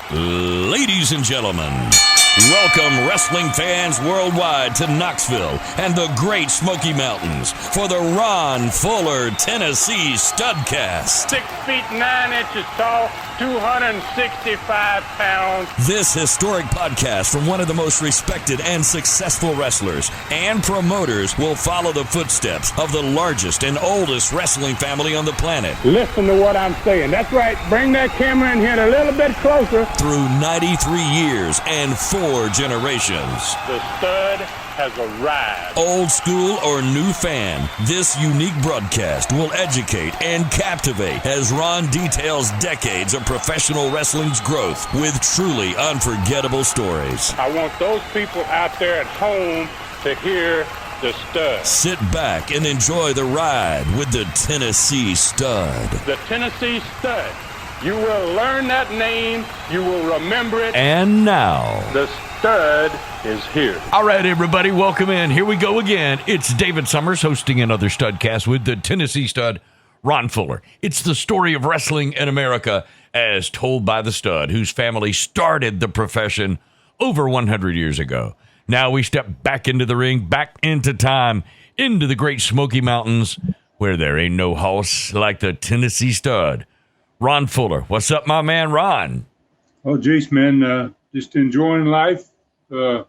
Ladies and gentlemen, welcome wrestling fans worldwide to Knoxville and the Great Smoky Mountains for the Ron Fuller, Tennessee Studcast. 6 feet 9 inches tall, 265 pounds. This historic podcast from one of the most respected and successful wrestlers and promoters will follow the footsteps of the largest and oldest wrestling family on the planet. Listen to what I'm saying. That's right. Bring that camera in here a little bit closer. Through 93 years and 4 generations. The stud has arrived. Old school or new fan, this unique broadcast will educate and captivate as Ron details decades of professional wrestling's growth with truly unforgettable stories. I want those people out there at home to hear the stud. Sit back and enjoy the ride with the Tennessee Stud. The Tennessee Stud. You will learn that name. You will remember it. And now, the stud is here. All right, everybody, welcome in. Here we go again. It's David Summers hosting another Studcast with the Tennessee Stud, Ron Fuller. It's the story of wrestling in America as told by the stud, whose family started the profession over 100 years ago. Now we step back into the ring, back into time, into the Great Smoky Mountains, where there ain't no house like the Tennessee Stud. Ron Fuller. What's up, my man, Ron? Oh, geez, man. Just enjoying life. Had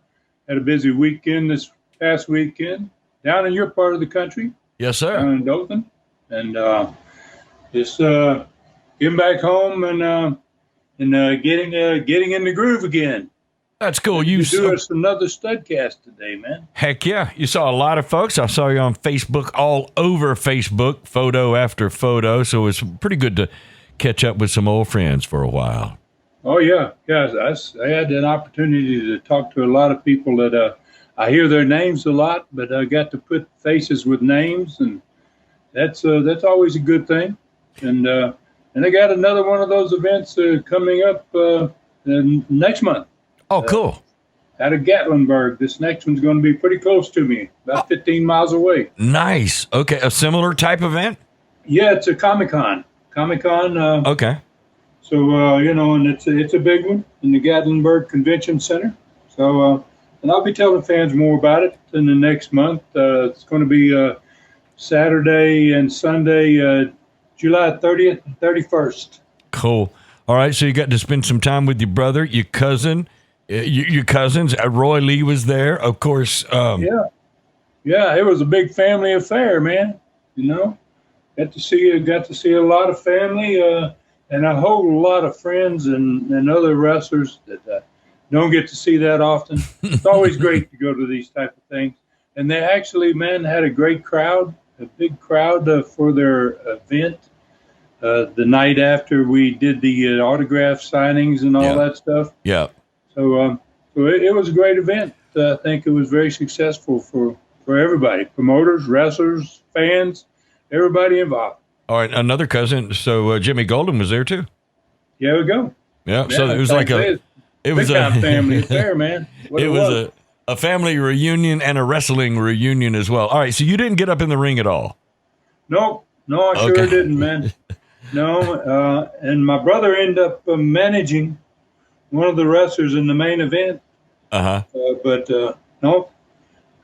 a busy weekend this past weekend down in your part of the country. Yes, sir. Down in Dothan. And just getting back home and getting in the groove again. That's cool. You do us another Studcast today, man. Heck yeah. You saw a lot of folks. I saw you on Facebook, all over Facebook, photo after photo. So it's pretty good to catch up with some old friends for a while. Oh, yeah. Yeah, I had an opportunity to talk to a lot of people that I hear their names a lot, but I got to put faces with names, and that's always a good thing. And I got another one of those events coming up next month. Oh, cool. Out of Gatlinburg. This next one's going to be pretty close to me, about 15 miles away. Nice. Okay, a similar type event? Yeah, it's a Comic-Con. Okay. So, and it's a big one in the Gatlinburg Convention Center. So, and I'll be telling fans more about it in the next month. It's going to be Saturday and Sunday, July 30th and 31st. Cool. All right, so you got to spend some time with your brother, your cousin, your cousins. Roy Lee was there, of course. Yeah, it was a big family affair, man. Got to see a lot of family. And a whole lot of friends and other wrestlers that don't get to see that often. It's always great to go to these type of things. And they actually, man, had a great crowd, a big crowd for their event the night after we did the autograph signings and all that stuff. Yeah. So it was a great event. I think it was very successful for everybody, promoters, wrestlers, fans, everybody involved. All right, another cousin. So Jimmy Golden was there too. Yeah, we go. Yeah, so it was like a family affair, man. It was a family reunion and a wrestling reunion as well. All right, so you didn't get up in the ring at all? No, I sure didn't, man. No, and my brother ended up managing one of the wrestlers in the main event. But no.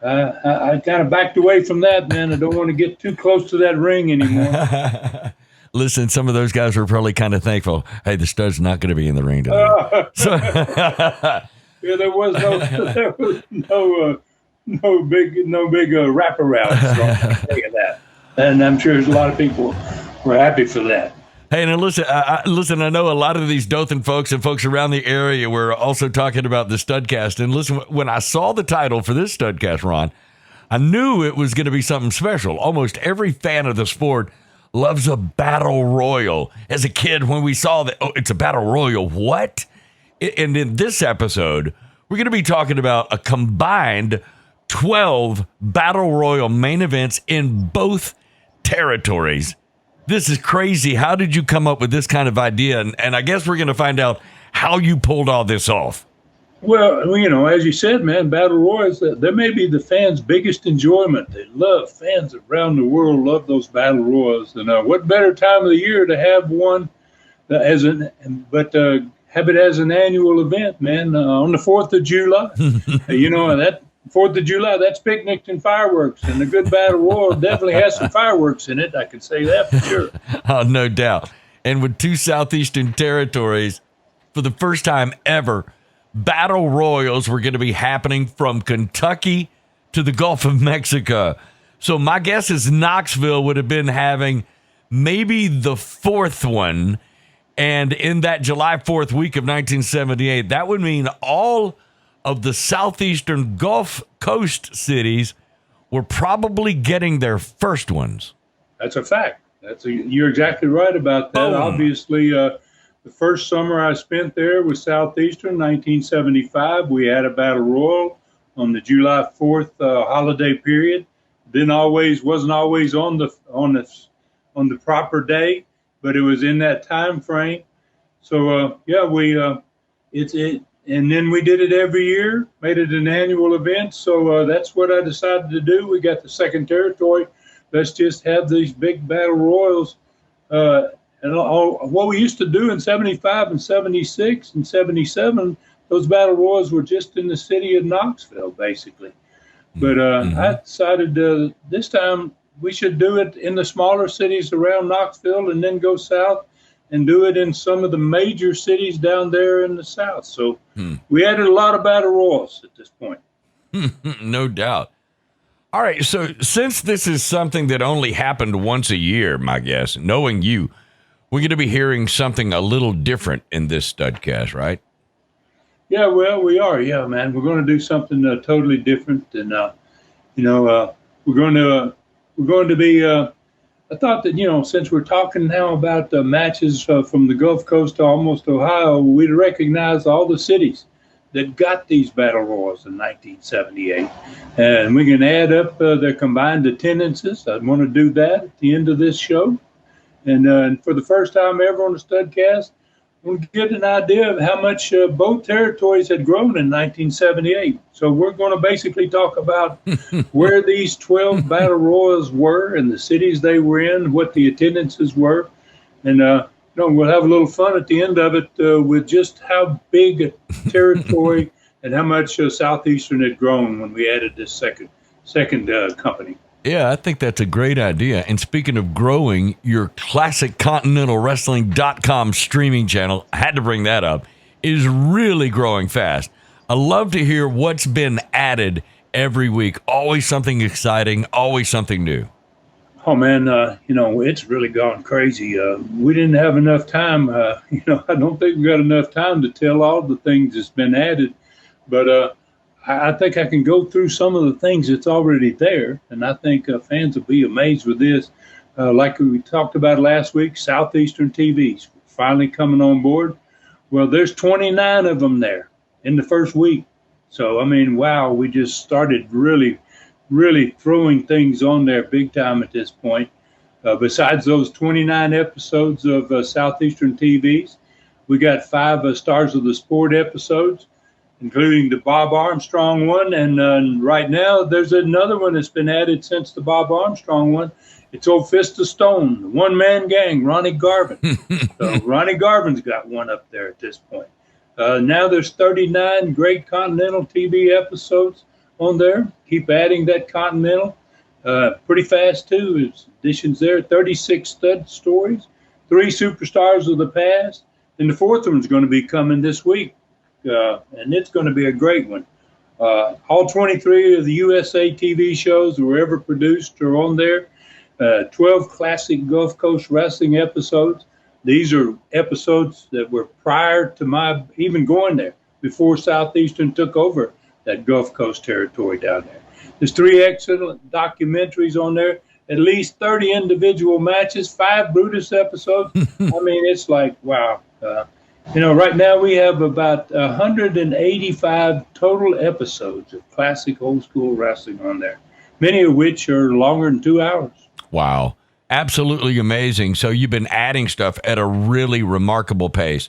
I kind of backed away from that, man. I don't want to get too close to that ring anymore. Listen, some of those guys were probably kind of thankful. Hey, the stud's not going to be in the ring today. Yeah, there was no big wraparound. So I'll tell you that. And I'm sure there's a lot of people were happy for that. Hey, now listen, I know a lot of these Dothan folks and folks around the area were also talking about the Studcast. And listen, when I saw the title for this Studcast, Ron, I knew it was going to be something special. Almost every fan of the sport loves a battle royal. As a kid, when we saw that, it's a battle royal, what? And in this episode, we're going to be talking about a combined 12 battle royal main events in both territories. This is crazy. How did you come up with this kind of idea? And I guess we're going to find out how you pulled all this off. Well, as you said, man, battle royals, they may be the fans' biggest enjoyment. They love, fans around the world love those battle royals. And what better time of the year to have one have it as an annual event, man. On the 4th of July, that 4th of July, that's picnics and fireworks, and the good battle royal definitely has some fireworks in it. I can say that for sure. Oh, no doubt. And with 2 Southeastern territories, for the first time ever, battle royals were going to be happening from Kentucky to the Gulf of Mexico. So my guess is Knoxville would have been having maybe the 4th one. And in that July 4th week of 1978, that would mean all of the Southeastern Gulf Coast cities were probably getting their first ones. That's a fact. You're exactly right about that. Boom. Obviously, the first summer I spent there was Southeastern, 1975. We had a battle royal on the July 4th holiday period. Wasn't always on the proper day, but it was in that time frame. So and then we did it every year, made it an annual event. So that's what I decided to do. We got the 2nd territory. Let's just have these big battle royals. And what we used to do in 75 and 76 and 77, those battle royals were just in the city of Knoxville, basically. But I decided this time we should do it in the smaller cities around Knoxville and then go south and do it in some of the major cities down there in the south. So we added a lot of battle royals at this point. No doubt. All right, so since this is something that only happened once a year, my guess, knowing you, we're going to be hearing something a little different in this Studcast, right? Yeah, well, we are. Yeah, man. We're going to do something totally different. And, we're going to be, I thought that, since we're talking now about matches from the Gulf Coast to almost Ohio, we'd recognize all the cities that got these battle royals in 1978. And we can add up their combined attendances. I want to do that at the end of this show. And for the first time ever on the Studcast, we'll get an idea of how much both territories had grown in 1978. So we're going to basically talk about where these 12 battle royals were and the cities they were in, what the attendances were. And we'll have a little fun at the end of it with just how big a territory and how much Southeastern had grown when we added this second company. Yeah, I think that's a great idea. And speaking of growing, your ClassicContinentalWrestling.com streaming channel, I had to bring that up, is really growing fast. I love to hear what's been added every week. Always something exciting, always something new. Oh, man, it's really gone crazy. We didn't have enough time. I don't think we got enough time to tell all the things that's been added. But I think I can go through some of the things that's already there, and I think fans will be amazed with this. Like we talked about last week, Southeastern TVs finally coming on board. Well, there's 29 of them there in the first week. So, I mean, wow, we just started really throwing things on there big time at this point. Besides those 29 episodes of Southeastern TVs, we got 5 Stars of the Sport episodes, including the Bob Armstrong one. And right now, there's another one that's been added since the Bob Armstrong one. It's Old Fist of Stone, the one-man gang, Ronnie Garvin. So Ronnie Garvin's got one up there at this point. Now there's 39 great Continental TV episodes on there. Keep adding that Continental. Pretty fast, too. There's additions there. 36 stud stories, 3 superstars of the past. And the 4th one's going to be coming this week. And it's going to be a great one. All 23 of the USA TV shows that were ever produced are on there. 12 classic Gulf Coast wrestling episodes. These are episodes that were prior to my even going there, before Southeastern took over that Gulf Coast territory down there. There's 3 excellent documentaries on there, at least 30 individual matches, 5 Brutus episodes. I mean, it's like, wow. Right now we have about 185 total episodes of classic old school wrestling on there, many of which are longer than 2 hours. Wow. Absolutely amazing. So you've been adding stuff at a really remarkable pace.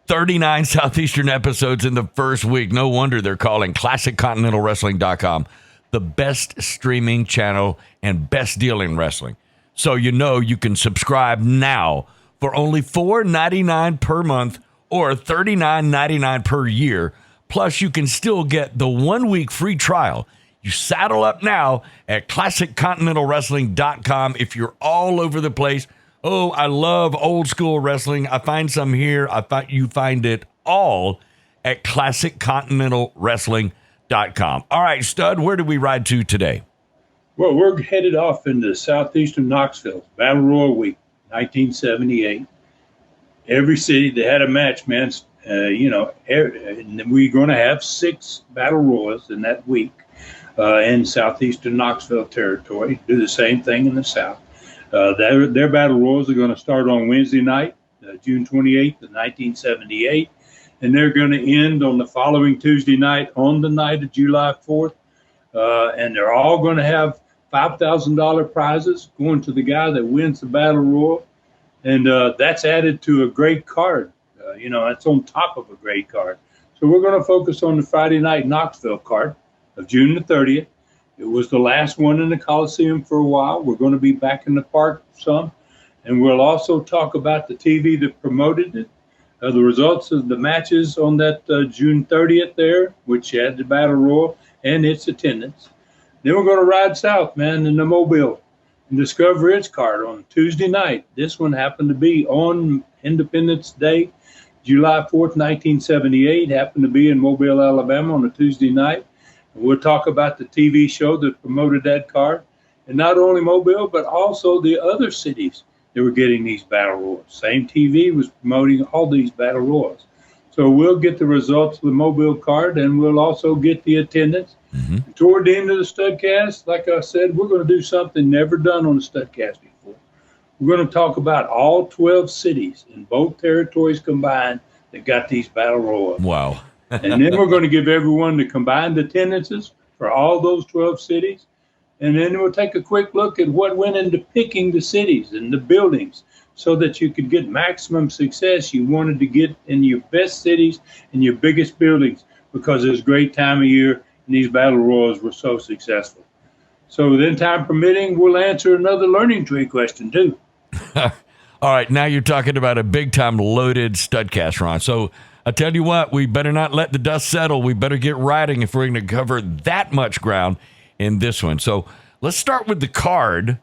39 Southeastern episodes in the first week. No wonder they're calling ClassicContinentalWrestling.com the best streaming channel and best deal in wrestling. So you can subscribe now for only $4.99 per month or $39.99 per year. Plus, you can still get the 1 week free trial. You saddle up now at ClassicContinentalWrestling.com. If you're all over the place, oh, I love old school wrestling. I find some here. You find it all at ClassicContinentalWrestling.com. All right, Stud, where do we ride to today? Well, we're headed off into Southeastern Knoxville, Battle Royal Week, 1978. Every city that had a match, man, and we're going to have 6 Battle Royals in that week in Southeastern Knoxville territory. Do the same thing in the South. Their Battle Royals are going to start on Wednesday night, June 28th of 1978, and they're going to end on the following Tuesday night, on the night of July 4th, and they're all going to have $5,000 prizes going to the guy that wins the Battle Royal, and that's added to a great card. That's on top of a great card. So we're going to focus on the Friday night Knoxville card of June the 30th. It was the last one in the Coliseum for a while. We're going to be back in the park some, and we'll also talk about the TV that promoted it, the results of the matches on that June 30th there, which had the Battle Royal and its attendance. Then we're going to ride south, man, in the Mobile and discover its card on Tuesday night. This one happened to be on Independence Day, July 4th, 1978, happened to be in Mobile, Alabama on a Tuesday night. And we'll talk about the TV show that promoted that card. And not only Mobile, but also the other cities that were getting these Battle Royals. Same TV was promoting all these Battle Royals. So we'll get the results of the Mobile card, and we'll also get the attendance. Mm-hmm. Toward the end of the Studcast, like I said, we're going to do something never done on the Studcast before. We're going to talk about all 12 cities in both territories combined that got these Battle Royals. Wow. And then we're going to give everyone the combined attendances for all those 12 cities. And then we'll take a quick look at what went into picking the cities and the buildings so that you could get maximum success. You wanted to get in your best cities and your biggest buildings because it was a great time of year and these Battle Royals were so successful. So then, time permitting, we'll answer another learning tree question too. All right, now you're talking about a big-time loaded Studcast, Ron. So I tell you what, we better not let the dust settle. We better get riding if we're going to cover that much ground in this one. So let's start with the card,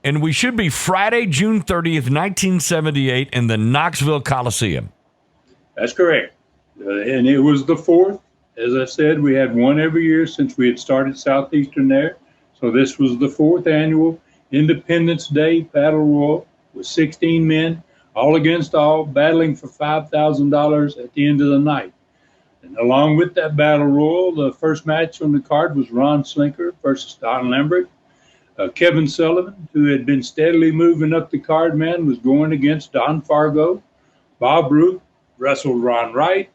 and we should be Friday, June 30th, 1978 in the Knoxville Coliseum. That's correct. And it was the 4th. As I said, we had one every year since we had started Southeastern there. So this was the 4th annual Independence Day Battle Royal with 16 men, all against all, battling for $5,000 at the end of the night. And along with that Battle Royal, the first match on the card was Ron Slinker versus Don Lambert. Kevin Sullivan, who had been steadily moving up the card, man, was going against Don Fargo. Bob Root wrestled Ron Wright.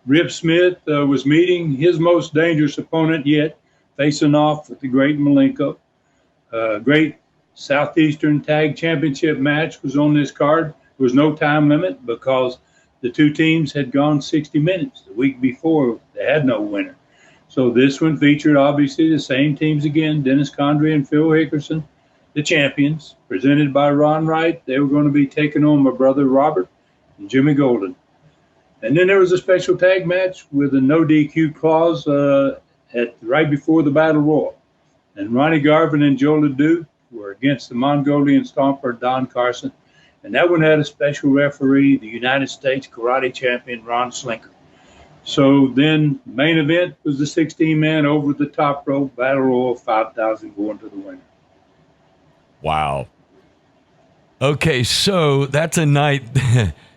Rip Smith was meeting his most dangerous opponent yet, facing off with the great Malenko. Great Southeastern Tag Championship match was on this card. There was no time limit because the two teams had gone 60 minutes. The week before, they had no winner. So this one featured, obviously, the same teams again, Dennis Condrey and Phil Hickerson, the champions, presented by Ron Wright. They were going to be taking on my brother Robert and Jimmy Golden. And then there was a special tag match with a no DQ clause right before the Battle Royal. And Ronnie Garvin and Joe Leduc were against the Mongolian Stomper, Don Carson. And that one had a special referee, the United States karate champion, Ron Slinker. So then main event was the 16-man over the top rope, Battle Royal, 5,000 going to the winner. Wow. Okay, so that's a night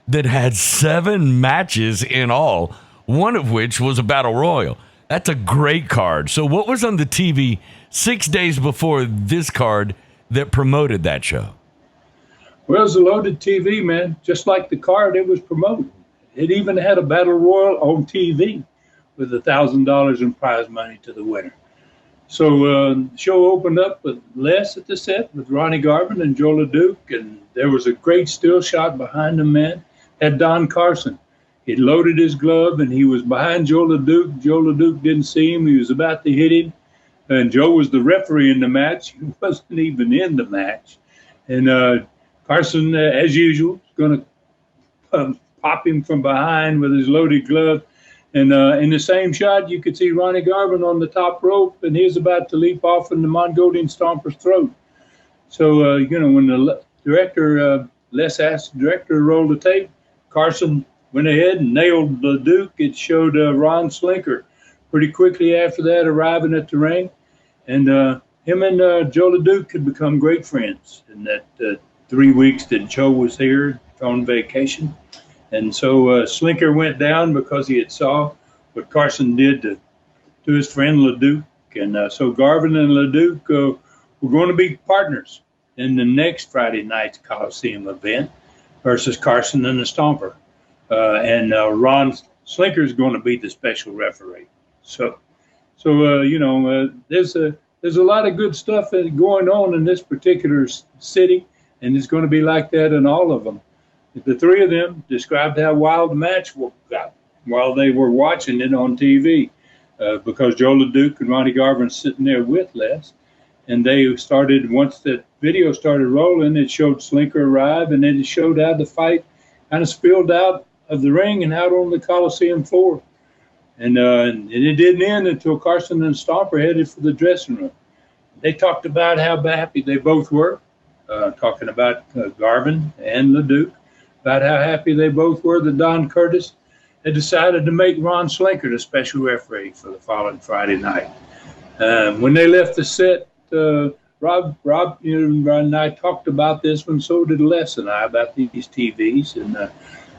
that had 7 matches in all, one of which was a Battle Royal. That's a great card. So what was on the TV 6 days before this card that promoted that show? Well, it was a loaded TV, man. Just like the card, it was promoted. It even had a Battle Royal on TV with $1,000 in prize money to the winner. So the show opened up with Les at the set with Ronnie Garvin and Joe Leduc, and there was a great still shot behind the man. Had Don Carson. He'd loaded his glove, and he was behind Joe Leduc. Joe Leduc didn't see him. He was about to hit him, and Joe was the referee in the match. He wasn't even in the match. And Carson, as usual, is going to pop him from behind with his loaded glove. And in the same shot, you could see Ronnie Garvin on the top rope, and he was about to leap off in the Mongolian Stomper's throat. So, when the director, Les asked the director to roll the tape, Carson went ahead and nailed Leduc. It showed Ron Slinker pretty quickly after that arriving at the ring. And him and Joe Leduc had become great friends in that 3 weeks that Joe was here on vacation. And so Slinker went down because he had saw what Carson did to his friend Leduc. And so Garvin and Leduc were going to be partners in the next Friday night's Coliseum event versus Carson and the Stomper. And Ron Slinker is going to be the special referee. So there's a lot of good stuff going on in this particular city, and it's going to be like that in all of them. The three of them described how wild the match got while they were watching it on TV, because Joe Leduc and Ronnie Garvin sitting there with Les. And they started, once the video started rolling, it showed Slinker arrive, and then it showed how the fight kind of spilled out of the ring and out on the Coliseum floor. And it didn't end until Carson and Stomper headed for the dressing room. They talked about how happy they both were, talking about Garvin and Leduc, about how happy they both were that Don Curtis had decided to make Ron Slinker the special referee for the following Friday night. When they left the set, Rob and I talked about this one, so did Les and I, about these TVs.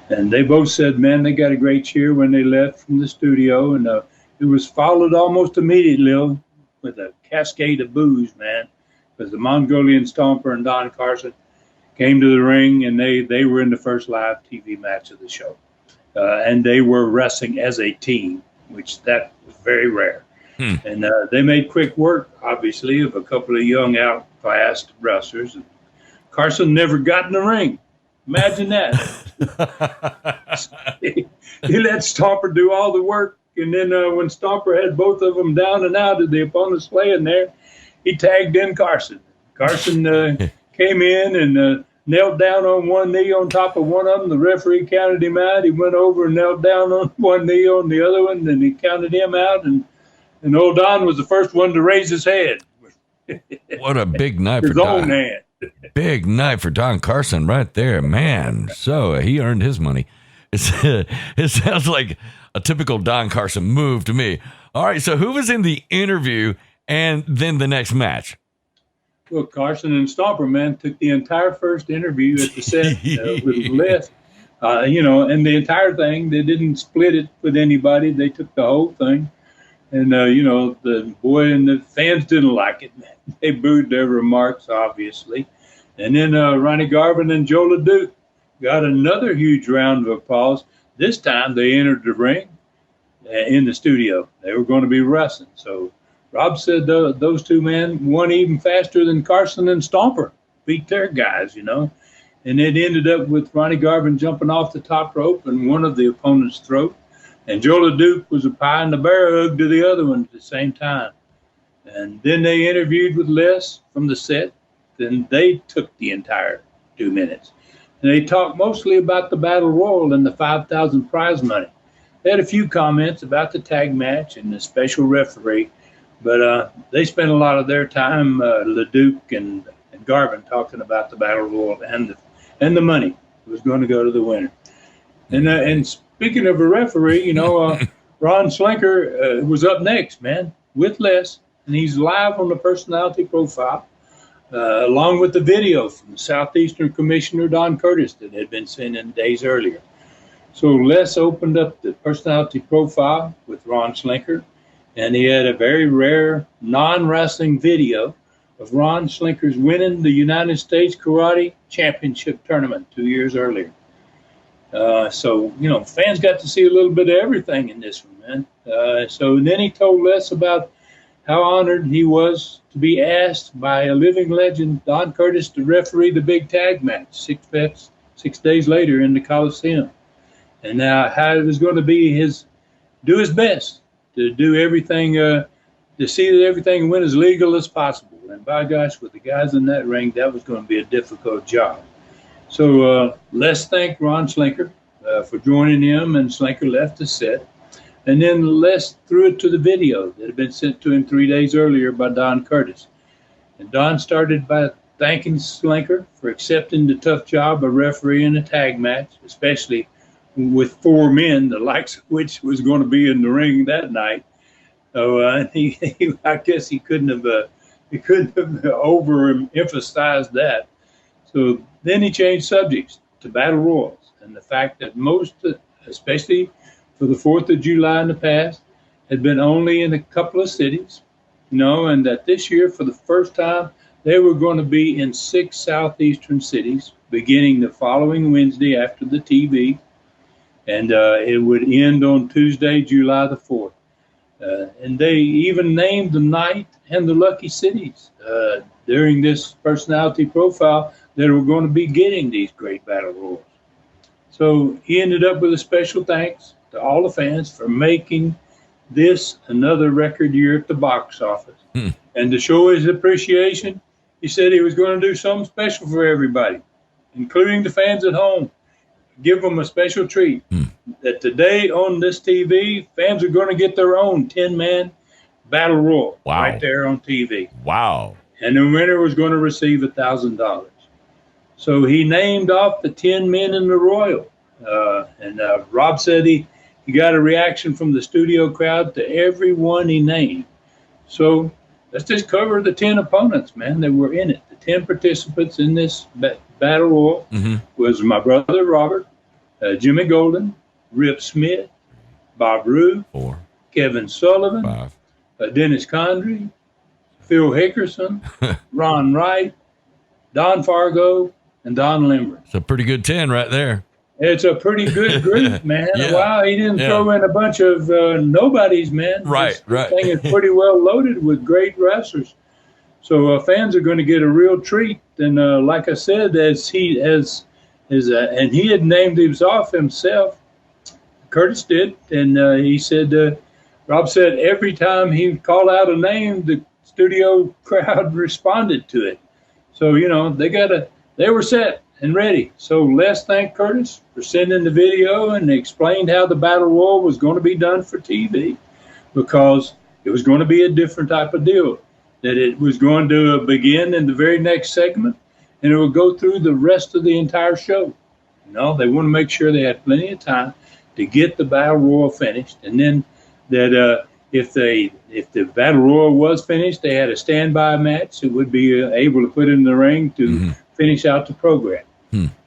And they both said, man, they got a great cheer when they left from the studio. And it was followed almost immediately with a cascade of boos, man, because the Mongolian Stomper and Don Carson came to the ring, and they were in the first live TV match of the show. And they were wrestling as a team, which that was very rare. And they made quick work, obviously, of a couple of young outclassed wrestlers. And Carson never got in the ring. Imagine that. He let Stomper do all the work. And then when Stomper had both of them down and out of the opponent's laying there, he tagged in Carson. Carson came in and knelt down on one knee on top of one of them. The referee counted him out. He went over and knelt down on one knee on the other one, and he counted him out. And old Don was the first one to raise his head. What a big night for Don. His own hand. Big night for Don Carson right there, man. So he earned his money. It sounds like a typical Don Carson move to me. All right, so who was in the interview and then the next match? Well, Carson and Stomper, man, took the entire first interview at the set with Les. And the entire thing, they didn't split it with anybody. They took the whole thing. And, the boy and the fans didn't like it. They booed their remarks, obviously. And then Ronnie Garvin and Joe Leduc got another huge round of applause. This time they entered the ring in the studio. They were going to be wrestling. So Rob said those two men won even faster than Carson and Stomper, beat their guys, And it ended up with Ronnie Garvin jumping off the top rope in one of the opponent's throat. And Joe Leduc was a pie in the bear hug to the other one at the same time. And then they interviewed with Les from the set. Then they took the entire 2 minutes. And they talked mostly about the Battle Royal and the $5,000 prize money. They had a few comments about the tag match and the special referee. But they spent a lot of their time, Leduc and Garvin, talking about the Battle Royal and the money that was going to go to the winner. And speaking of a referee, Ron Slinker was up next, man, with Les, and he's live on the personality profile, along with the video from the Southeastern Commissioner Don Curtis that had been sent in days earlier. So Les opened up the personality profile with Ron Slinker, and he had a very rare non-wrestling video of Ron Slinker's winning the United States Karate Championship tournament 2 years earlier. Fans got to see a little bit of everything in this one, man. So then he told Les about how honored he was to be asked by a living legend, Don Curtis, to referee the big tag match 6 days later in the Coliseum. And how it was going to be do his best to do everything, to see that everything went as legal as possible. And by gosh, with the guys in that ring, that was going to be a difficult job. So let's thank Ron Slinker for joining him, and Slinker left the set. And then Les threw it to the video that had been sent to him 3 days earlier by Don Curtis. And Don started by thanking Slinker for accepting the tough job of refereeing a tag match, especially with 4 men, the likes of which was going to be in the ring that night. So I guess he couldn't have overemphasized that. So then he changed subjects to battle royals and the fact that most, especially for the 4th of July in the past, had been only in a couple of cities, and that this year, for the first time, they were going to be in 6 southeastern cities, beginning the following Wednesday after the TV, and it would end on Tuesday, July the 4th. And they even named the night and the lucky cities during this personality profile that were going to be getting these great battle royals. So he ended up with a special thanks to all the fans for making this another record year at the box office. And to show his appreciation, he said he was going to do something special for everybody, including the fans at home. Give them a special treat. That today on this TV, fans are going to get their own 10-man battle royal right there on TV. Wow. And the winner was going to receive $1,000. So he named off the 10 men in the royal. And Rob said he got a reaction from the studio crowd to everyone he named. So let's just cover the 10 opponents, man, that were in it. The 10 participants in this battle royal was my brother Robert, Jimmy Golden, Rip Smith, Bob Roode, 4, Kevin Sullivan, 5, Dennis Condrey, Phil Hickerson, Ron Wright, Don Fargo, and Don Limber. It's a pretty good 10 right there. It's a pretty good group, man. Yeah. Wow, he didn't throw in a bunch of nobodies, man. Right. This thing is pretty well loaded with great wrestlers. So fans are going to get a real treat. And like I said, and he had named himself. Curtis did, and he said, Rob said every time he called out a name, the studio crowd responded to it. So they were set and ready. So Les thanked Curtis for sending the video and explained how the battle royal was going to be done for TV, because it was going to be a different type of deal. That it was going to begin in the very next segment, and it would go through the rest of the entire show. They want to make sure they had plenty of time to get the battle royal finished, and then that if the battle royal was finished, they had a standby match that would be able to put in the ring to finish out the program.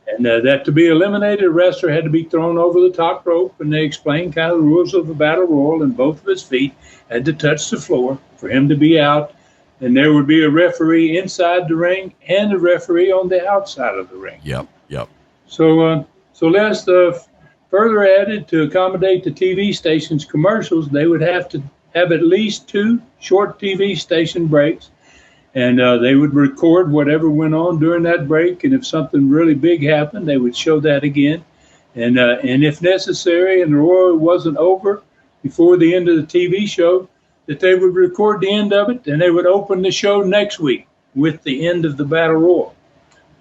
And that to be eliminated, a wrestler had to be thrown over the top rope, and they explained kind of the rules of the battle royal, and both of his feet had to touch the floor for him to be out, and there would be a referee inside the ring and a referee on the outside of the ring. Yep. So Les further added, to accommodate the TV station's commercials, they would have to have at least 2 short TV station breaks, and they would record whatever went on during that break, and if something really big happened, they would show that again. And if necessary, and the royal wasn't over before the end of the TV show, that they would record the end of it, and they would open the show next week with the end of the battle royal.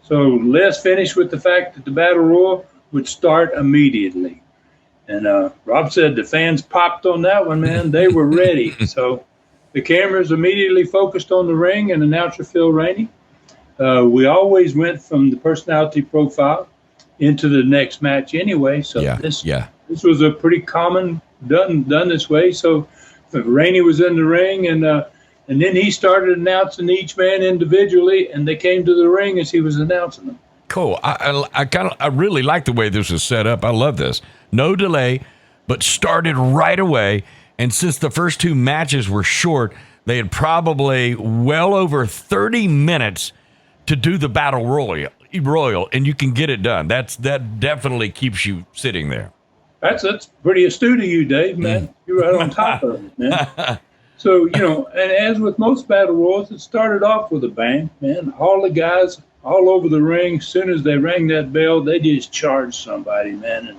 So Les finished with the fact that the battle royal would start immediately. And Rob said the fans popped on that one, man. They were ready. So the cameras immediately focused on the ring and announcer Phil Rainey. We always went from the personality profile into the next match anyway. So this was a pretty common done this way. So Rainey was in the ring, and then he started announcing each man individually, and they came to the ring as he was announcing them. Cool. I really like the way this is set up. I love this. No delay, but started right away. And since the first 2 matches were short, they had probably well over 30 minutes to do the battle royal, and you can get it done. That definitely keeps you sitting there. That's pretty astute of you, Dave, man. You're right on top of it, man. So, and as with most battle royals, it started off with a bang, man. All the guys all over the ring, as soon as they rang that bell, they just charged somebody, man.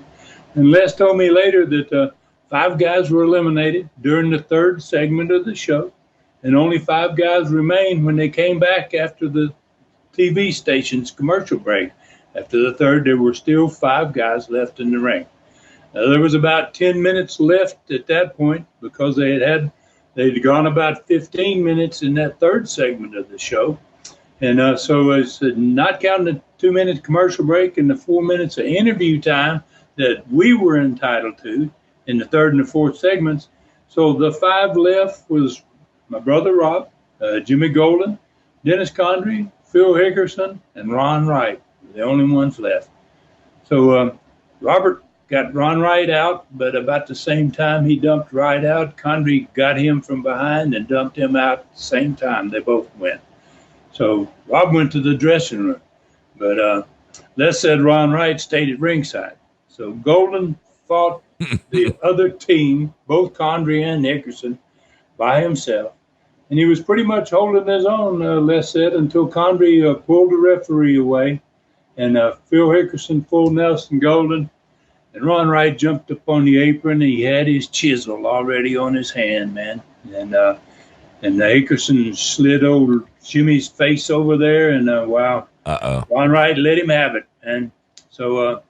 And Les told me later that 5 guys were eliminated during the 3rd segment of the show, and only 5 guys remained when they came back after the TV station's commercial break. After the third, there were still 5 guys left in the ring. There was about 10 minutes left at that point because they'd gone about 15 minutes in that third segment of the show. And so it's not counting the 2-minute commercial break and the 4 minutes of interview time that we were entitled to in the third and the fourth segments. So the 5 left was my brother Rob, Jimmy Golden, Dennis Condrey, Phil Hickerson, and Ron Wright, the only ones left. So Robert got Ron Wright out, but about the same time he dumped Wright out, Condrey got him from behind and dumped him out at the same time. They both went. So Rob went to the dressing room, but Les said Ron Wright stayed at ringside. So Golden fought the other team, both Condrey and Hickerson, by himself. And he was pretty much holding his own, Les said, until Condrey pulled the referee away. And Phil Hickerson pulled Nelson Golden. And Ron Wright jumped up on the apron. He had his chisel already on his hand, man. And Hickerson slid over Jimmy's face over there. And, wow. Ron Wright let him have it. And so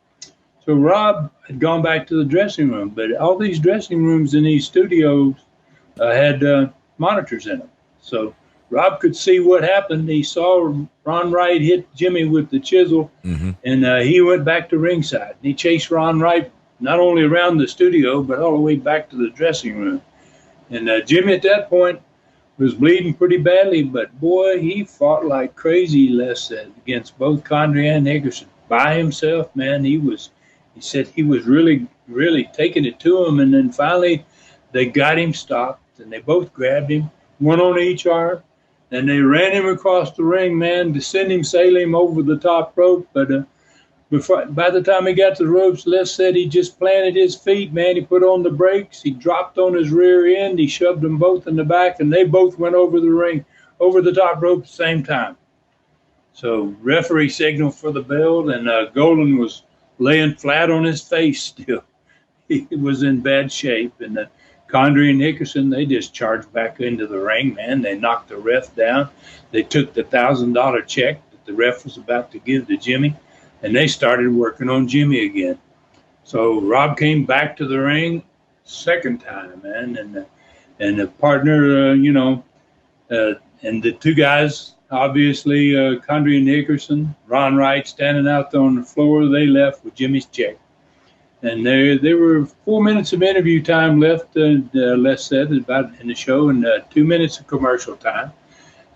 Rob had gone back to the dressing room. But all these dressing rooms in these studios had monitors in them. So Rob could see what happened. He saw Ron Wright hit Jimmy with the chisel, and he went back to ringside. He chased Ron Wright not only around the studio, but all the way back to the dressing room. And Jimmy at that point was bleeding pretty badly, but boy, he fought like crazy, Les said, against both Condrey and Hickerson. By himself, man, he said he was really, really taking it to him. And then finally they got him stopped, and they both grabbed him, one on each arm. And they ran him across the ring, man, to send him, sail him over the top rope. But by the time he got to the ropes, Les said he just planted his feet, man. He put on the brakes. He dropped on his rear end. He shoved them both in the back, and they both went over the ring, over the top rope at the same time. So referee signaled for the bell, and Golden was laying flat on his face still. He was in bad shape, and Condrey and Hickerson, they just charged back into the ring, man. They knocked the ref down. They took the $1,000 check that the ref was about to give to Jimmy, and they started working on Jimmy again. So Rob came back to the ring second time, man, and the partner, and the 2 guys, obviously, Condrey and Hickerson, Ron Wright standing out there on the floor, they left with Jimmy's check. And there were 4 minutes of interview time left, Les said, about in the show, and 2 minutes of commercial time.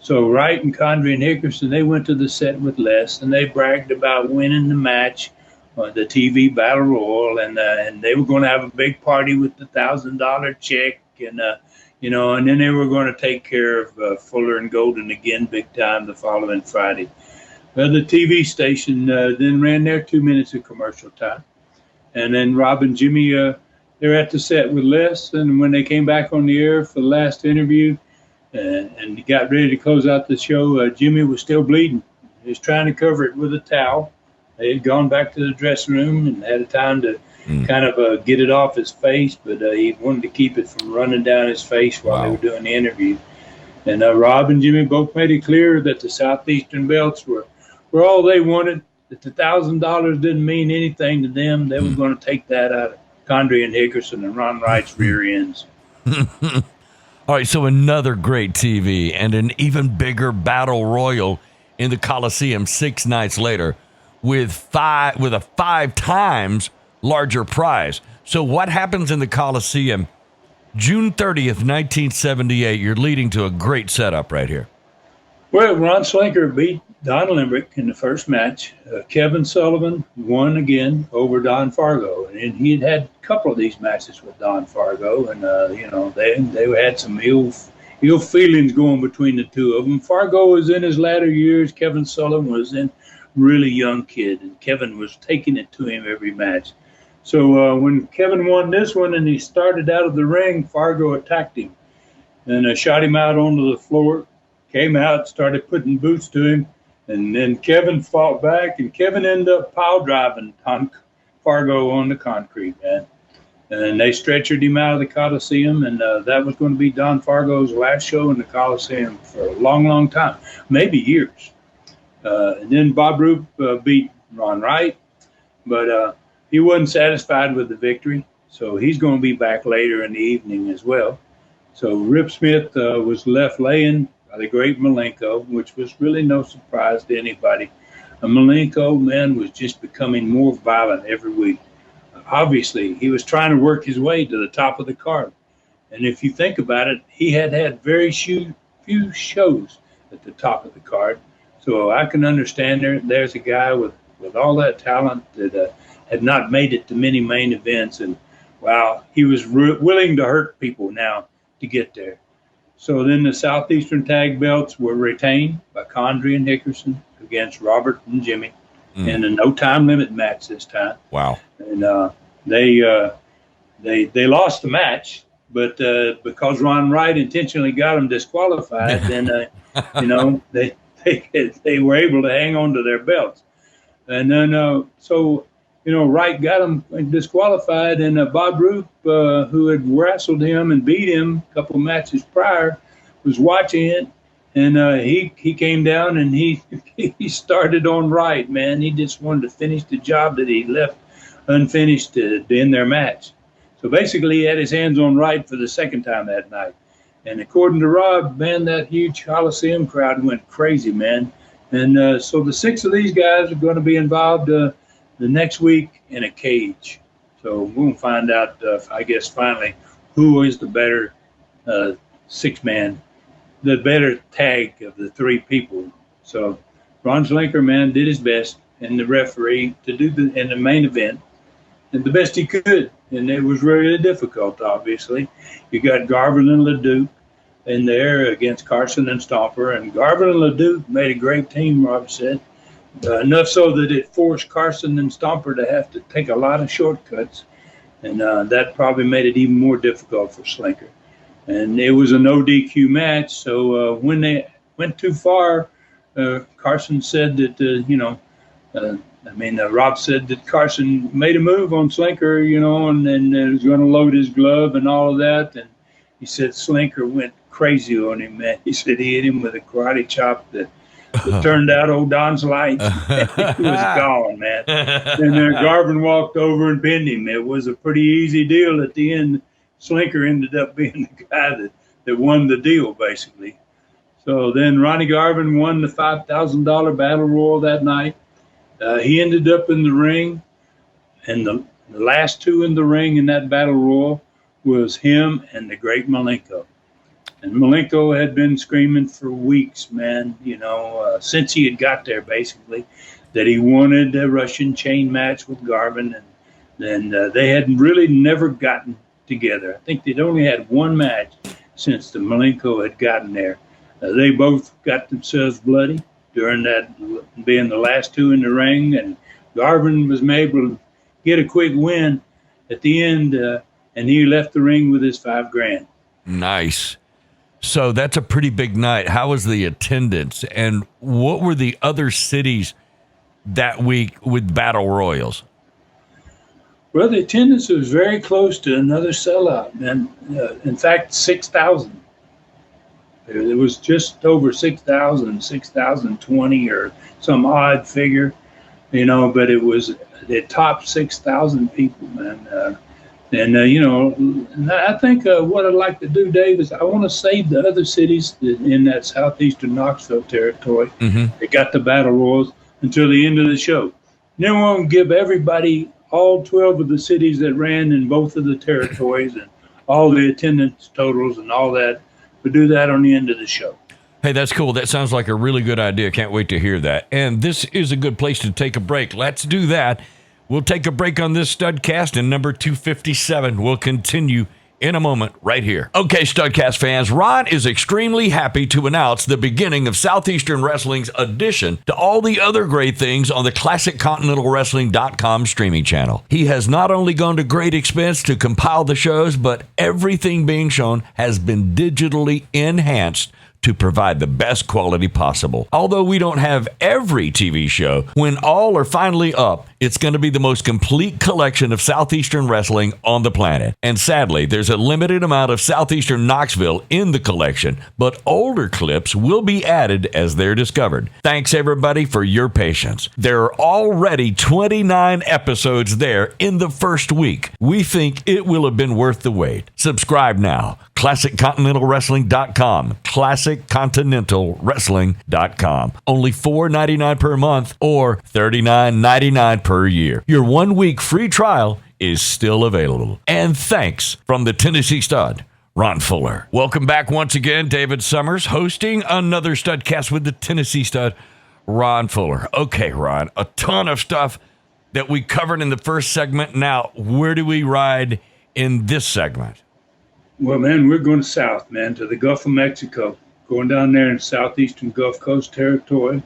So Wright and Condrey and Hickerson, they went to the set with Les, and they bragged about winning the match, the TV Battle Royal, and they were going to have a big party with the $1,000 check, and and then they were going to take care of Fuller and Golden again big time the following Friday. Well, the TV station then ran their 2 minutes of commercial time. And then Rob and Jimmy, they're at the set with Les. And when they came back on the air for the last interview and got ready to close out the show, Jimmy was still bleeding. He was trying to cover it with a towel. They had gone back to the dressing room and had a time to kind of get it off his face, but he wanted to keep it from running down his face while they were doing the interview. And Rob and Jimmy both made it clear that the Southeastern belts were all they wanted, that the $1,000 didn't mean anything to them. They were going to take that out of Condrey and Hickerson and Ron Wright's rear ends. All right, so another great TV and an even bigger battle royal in the Coliseum 6 nights later with a 5 times larger prize. So what happens in the Coliseum June 30th, 1978? You're leading to a great setup right here. Well, Ron Slinker beat Don Limbrick in the first match. Kevin Sullivan won again over Don Fargo, and he had a couple of these matches with Don Fargo, and they had some ill feelings going between the two of them. Fargo was in his latter years. Kevin Sullivan was in really young kid, and Kevin was taking it to him every match. So when Kevin won this one and he started out of the ring, Fargo attacked him and shot him out onto the floor, came out, started putting boots to him, and then Kevin fought back, and Kevin ended up pile driving Fargo on the concrete, man. And they stretchered him out of the Coliseum, and that was going to be Don Fargo's last show in the Coliseum for a long, long time, maybe years. And then Bob Roop beat Ron Wright, but he wasn't satisfied with the victory, so he's going to be back later in the evening as well. So Rip Smith was left laying by the great Malenko, which was really no surprise to anybody. Malenko, man, was just becoming more violent every week. Obviously, he was trying to work his way to the top of the card. And if you think about it, he had very few shows at the top of the card. So I can understand there's a guy with all that talent that had not made it to many main events. And, wow, he was willing to hurt people now to get there. So then the Southeastern tag belts were retained by Condrey and Hickerson against Robert and Jimmy in a no time limit match this time. Wow. And they lost the match, but because Ron Wright intentionally got them disqualified, then they were able to hang on to their belts. And then Wright got him disqualified, and Bob Roop, who had wrestled him and beat him a couple matches prior, was watching it, and he came down and he started on Wright, man. He just wanted to finish the job that he left unfinished to end their match. So basically, he had his hands on Wright for the second time that night. And according to Rob, man, that huge Coliseum crowd went crazy, man. And so the 6 of these guys are going to be involved the next week in a cage. So we'll find out, I guess, finally, who is the better 6-man, the better tag of the 3 people. So Ron Schlenker, man, did his best, and the referee to do in the main event, and the best he could. And it was really difficult, obviously. You got Garvin and Leduc in there against Carson and Stomper. And Garvin and Leduc made a great team, Rob said. Enough so that it forced Carson and Stomper to have to take a lot of shortcuts. And that probably made it even more difficult for Schlenker. And it was a no DQ match. So when they went too far, Carson said that, Rob said that Carson made a move on Schlenker, and then was going to load his glove and all of that. And he said Schlenker went crazy on him, man. He said he hit him with a karate chop that turned out old Don's lights. He was gone, man. And then Garvin walked over and pinned him. It was a pretty easy deal at the end. Schlenker ended up being the guy that won the deal, basically. So then Ronnie Garvin won the $5,000 battle royal that night. He ended up in the ring, and the last 2 in the ring in that battle royal was him and the great Malenko. And Malenko had been screaming for weeks, man, since he had got there, basically, that he wanted a Russian chain match with Garvin. And they had really never gotten together. I think they'd only had one match since the Malenko had gotten there. They both got themselves bloody during that, being the last 2 in the ring, and Garvin was able to get a quick win at the end, and he left the ring with his $5,000. Nice. So that's a pretty big night. How was the attendance, and what were the other cities that week with battle royals? Well, the attendance was very close to another sellout, and in fact, 6,000. It was just over 6,000, 6,020 or some odd figure, but it topped 6,000 people, man. And I think what I'd like to do, Dave, is I want to save the other cities in that southeastern Knoxville territory that got the battle royals until the end of the show. Then we're going to give everybody, all 12 of the cities that ran in both of the territories and all the attendance totals and all that. We'll do that on the end of the show. Hey, that's cool. That sounds like a really good idea. Can't wait to hear that. And this is a good place to take a break. Let's do that. We'll take a break on this Studcast, and number 257 will continue in a moment right here. Okay, Studcast fans, Ron is extremely happy to announce the beginning of Southeastern Wrestling's addition to all the other great things on the ClassicContinentalWrestling.com streaming channel. He has not only gone to great expense to compile the shows, but everything being shown has been digitally enhanced to provide the best quality possible. Although we don't have every TV show, when all are finally up, It's going to be the most complete collection of Southeastern wrestling on the planet. And sadly, there's a limited amount of Southeastern Knoxville in the collection, but older clips will be added as they're discovered. Thanks everybody for your patience. There are already 29 episodes there in the first week. We think it will have been worth the wait. Subscribe now. ClassicContinentalWrestling.com. ClassicContinentalWrestling.com. Only $4.99 per month or $39.99 per year. Your 1 week free trial is still available. And thanks from the Tennessee Stud, Ron Fuller. Welcome back once again. David Summers hosting another Studcast with the Tennessee Stud, Ron Fuller. Okay, Ron, a ton of stuff that we covered in the first segment. Now, where do we ride in this segment? Well, man, we're going south, man, to the Gulf of Mexico, going down there in southeastern Gulf Coast territory.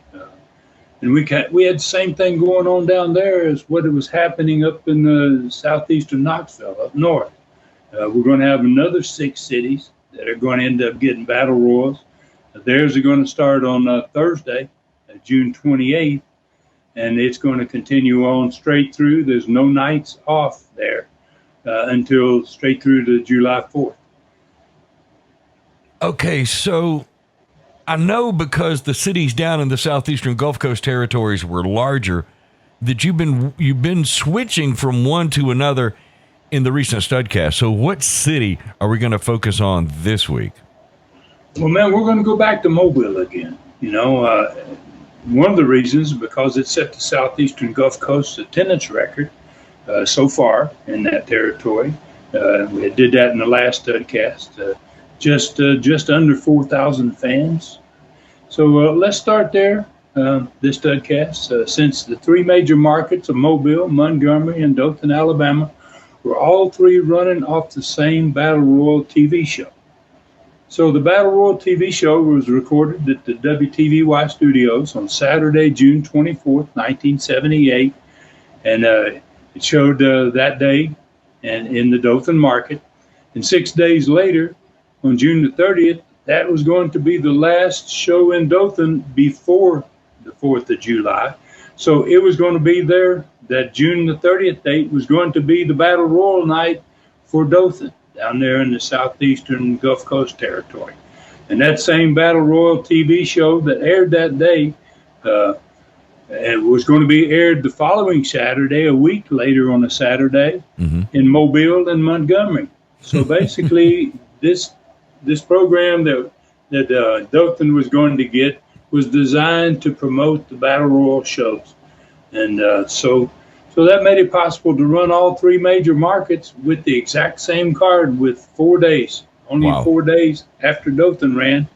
And we had the same thing going on down there as what it was happening up in the southeastern Knoxville, up north. We're going to have another 6 cities that are going to end up getting battle royals. Theirs are going to start on Thursday, June 28th, and it's going to continue on straight through. There's no nights off there until straight through to July 4th. Okay, so I know because the cities down in the southeastern Gulf Coast territories were larger that you've been switching from one to another in the recent Studcast. So what city are we going to focus on this week? Well, man, we're going to go back to Mobile again. You know, one of the reasons because it set the southeastern Gulf Coast attendance record so far in that territory. We did that in the last Studcast. Just under 4,000 fans. So let's start there, this Studcast. Since the 3 major markets of Mobile, Montgomery, and Dothan, Alabama, were all 3 running off the same Battle Royal TV show. So the Battle Royal TV show was recorded at the WTVY studios on Saturday, June 24th, 1978. And it showed that day and in the Dothan market. And 6 days later, on June the 30th, that was going to be the last show in Dothan before the 4th of July. So it was going to be there, that June the 30th date was going to be the Battle Royal night for Dothan, down there in the southeastern Gulf Coast territory. And that same Battle Royal TV show that aired that day, it was going to be aired the following Saturday, a week later on a Saturday, in Mobile and Montgomery. So basically, this program that Dothan was going to get was designed to promote the Battle Royal shows. And so that made it possible to run all 3 major markets with the exact same card with 4 days. Only 4 days after Dothan ran,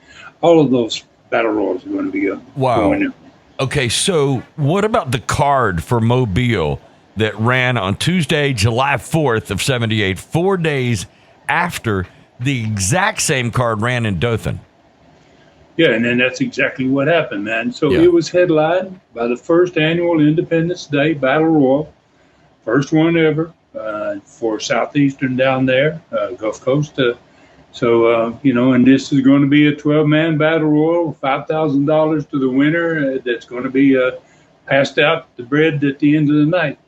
all of those Battle Royals are going to be going in. Okay, so what about the card for Mobile that ran on Tuesday, July 4th of 78, 4 days after the exact same card ran in Dothan? Yeah, and then that's exactly what happened, man. So it was headlined by the first annual Independence Day Battle Royal, first one ever for Southeastern down there, Gulf Coast. And this is going to be a 12-man Battle Royal, $5,000 to the winner that's going to be passed out the bread at the end of the night.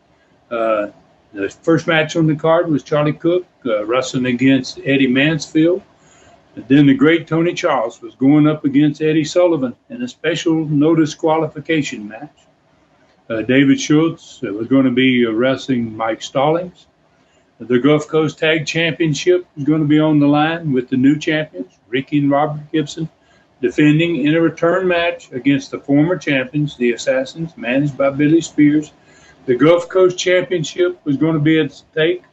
The first match on the card was Charlie Cook wrestling against Eddie Mansfield. And then the great Tony Charles was going up against Eddie Sullivan in a special no disqualification match. David Schultz was going to be wrestling Mike Stallings. The Gulf Coast Tag Championship is going to be on the line with the new champions, Ricky and Robert Gibson, defending in a return match against the former champions, the Assassins, managed by Billy Spears. The Gulf Coast Championship was going to be at stake.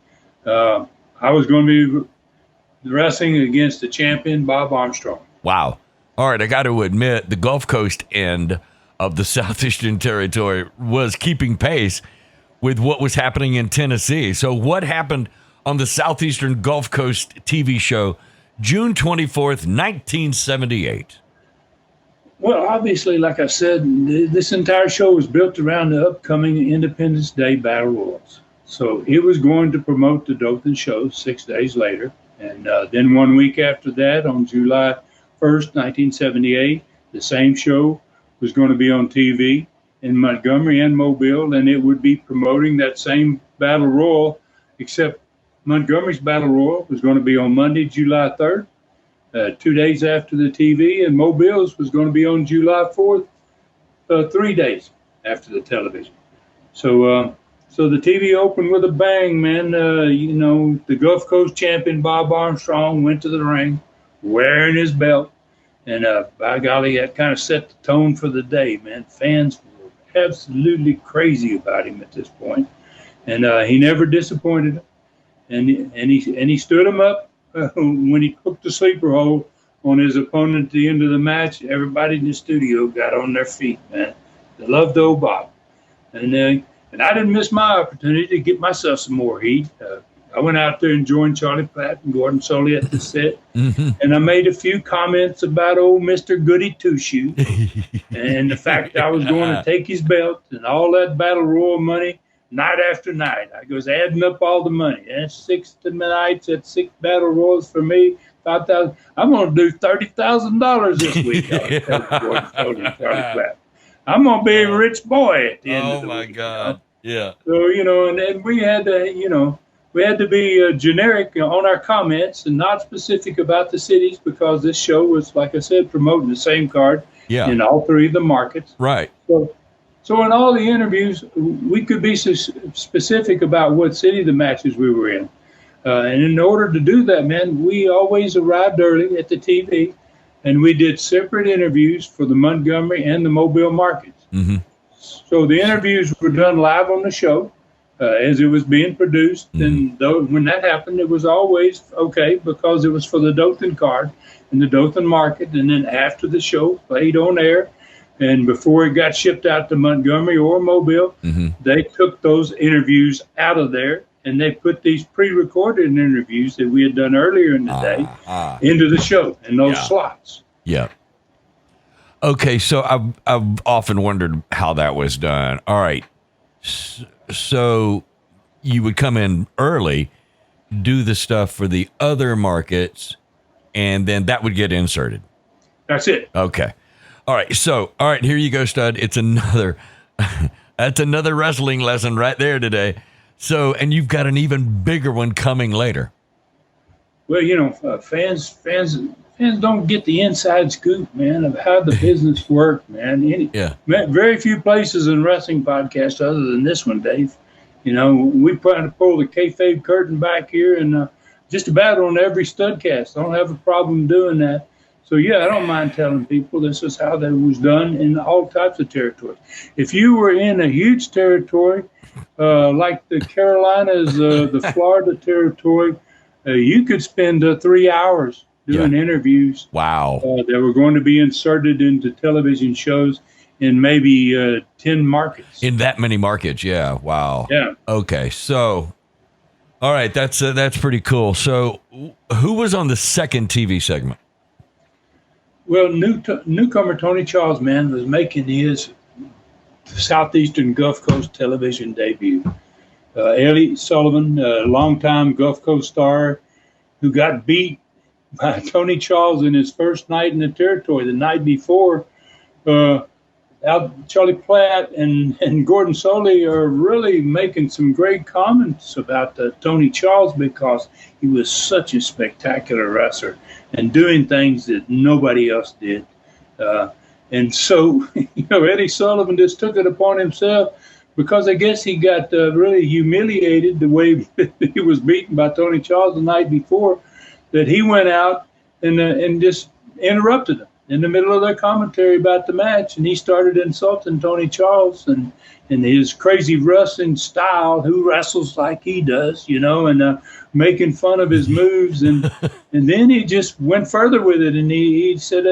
I was going to be wrestling against the champion, Bob Armstrong. Wow. All right, I got to admit, the Gulf Coast end of the Southeastern Territory was keeping pace with what was happening in Tennessee. So what happened on the Southeastern Gulf Coast TV show, June 24th, 1978? Well, obviously, like I said, this entire show was built around the upcoming Independence Day Battle Royals. So it was going to promote the Dothan show 6 days later. And then 1 week after that, on July 1st, 1978, the same show was going to be on TV. in Montgomery and Mobile, and it would be promoting that same Battle Royal, except Montgomery's Battle Royal was going to be on Monday, July 3rd, 2 days after the TV, and Mobile's was going to be on July 4th, 3 days after the television. So the TV opened with a bang, man. The Gulf Coast champion Bob Armstrong went to the ring wearing his belt, and by golly, that kind of set the tone for the day, man. Fans were absolutely crazy about him at this point, and he never disappointed them. And he stood him up when he hooked the sleeper hold on his opponent at the end of the match. Everybody in the studio got on their feet, man. They loved old Bob, and I didn't miss my opportunity to get myself some more heat. I went out there and joined Charlie Platt and Gordon Soley at the set, and I made a few comments about old Mr. Goody Two-Shoe and the fact that I was going to take his belt and all that Battle Royal money night after night. I was adding up all the money. And 6 nights at 6 Battle Royals for me, 5,000. I'm going to do $30,000 this week. Gordon Soley and Charlie Platt. I'm going to be a rich boy at the end of the week. Oh, my God. Yeah. So, and we had to, be generic on our comments and not specific about the cities, because this show was, like I said, promoting the same card in all 3 of the markets. Right. So in all the interviews, we could be specific about what city the matches we were in. And in order to do that, man, we always arrived early at the TV, and we did separate interviews for the Montgomery and the Mobile markets. Mm-hmm. So the interviews were done live on the show as it was being produced. Mm-hmm. And when that happened, it was always okay, because it was for the Dothan card and the Dothan market. And then after the show played on air, and before it got shipped out to Montgomery or Mobile, they took those interviews out of there, and they put these pre-recorded interviews that we had done earlier in the day into the show in those slots. Yeah. Okay, so I've often wondered how that was done. All right, so you would come in early, do the stuff for the other markets, and then that would get inserted. That's it. Okay. All right, here you go, Stud. It's that's another wrestling lesson right there today. So, and you've got an even bigger one coming later. Well, fans don't get the inside scoop, man, of how the business works, man. Very few places in wrestling podcasts other than this one, Dave. We try to pull the kayfabe curtain back here, and just about on every Studcast. I don't have a problem doing that. So, I don't mind telling people this is how that was done in all types of territories. If you were in a huge territory, like the Carolinas, the Florida territory, you could spend 3 hours doing interviews. Wow. That were going to be inserted into television shows in maybe 10 markets. In that many markets, yeah. Wow. Yeah. Okay, so, all right, that's pretty cool. So, who was on the second TV segment? Well, newcomer Tony Charles, man, was making his Southeastern Gulf Coast television debut. Ellie Sullivan, a longtime Gulf Coast star, who got beat by Tony Charles in his first night in the territory. The night before, Charlie Platt and Gordon Soley are really making some great comments about Tony Charles, because he was such a spectacular wrestler and doing things that nobody else did. And so, Eddie Sullivan just took it upon himself, because I guess he got really humiliated the way he was beaten by Tony Charles the night before, that he went out and just interrupted him in the middle of their commentary about the match. And he started insulting Tony Charles and his crazy wrestling style, who wrestles like he does, and making fun of his moves. And then he just went further with it. And he said,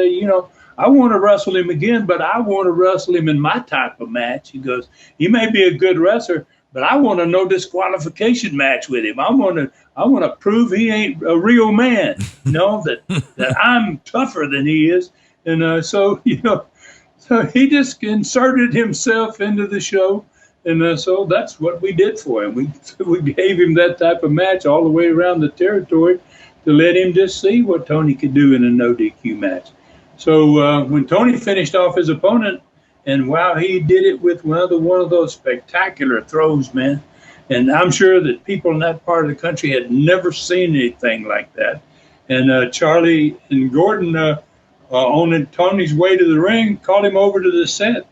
I want to wrestle him again, but I want to wrestle him in my type of match. He goes, he may be a good wrestler, but I want a no disqualification match with him. I want to prove he ain't a real man, that I'm tougher than he is. And so he just inserted himself into the show. And so that's what we did for him. We gave him that type of match all the way around the territory to let him just see what Tony could do in a no DQ match. So when Tony finished off his opponent And wow, he did it with one of those spectacular throws, man. And I'm sure that people in that part of the country had never seen anything like that. And Charlie and Gordon, on Tony's way to the ring, called him over to the set.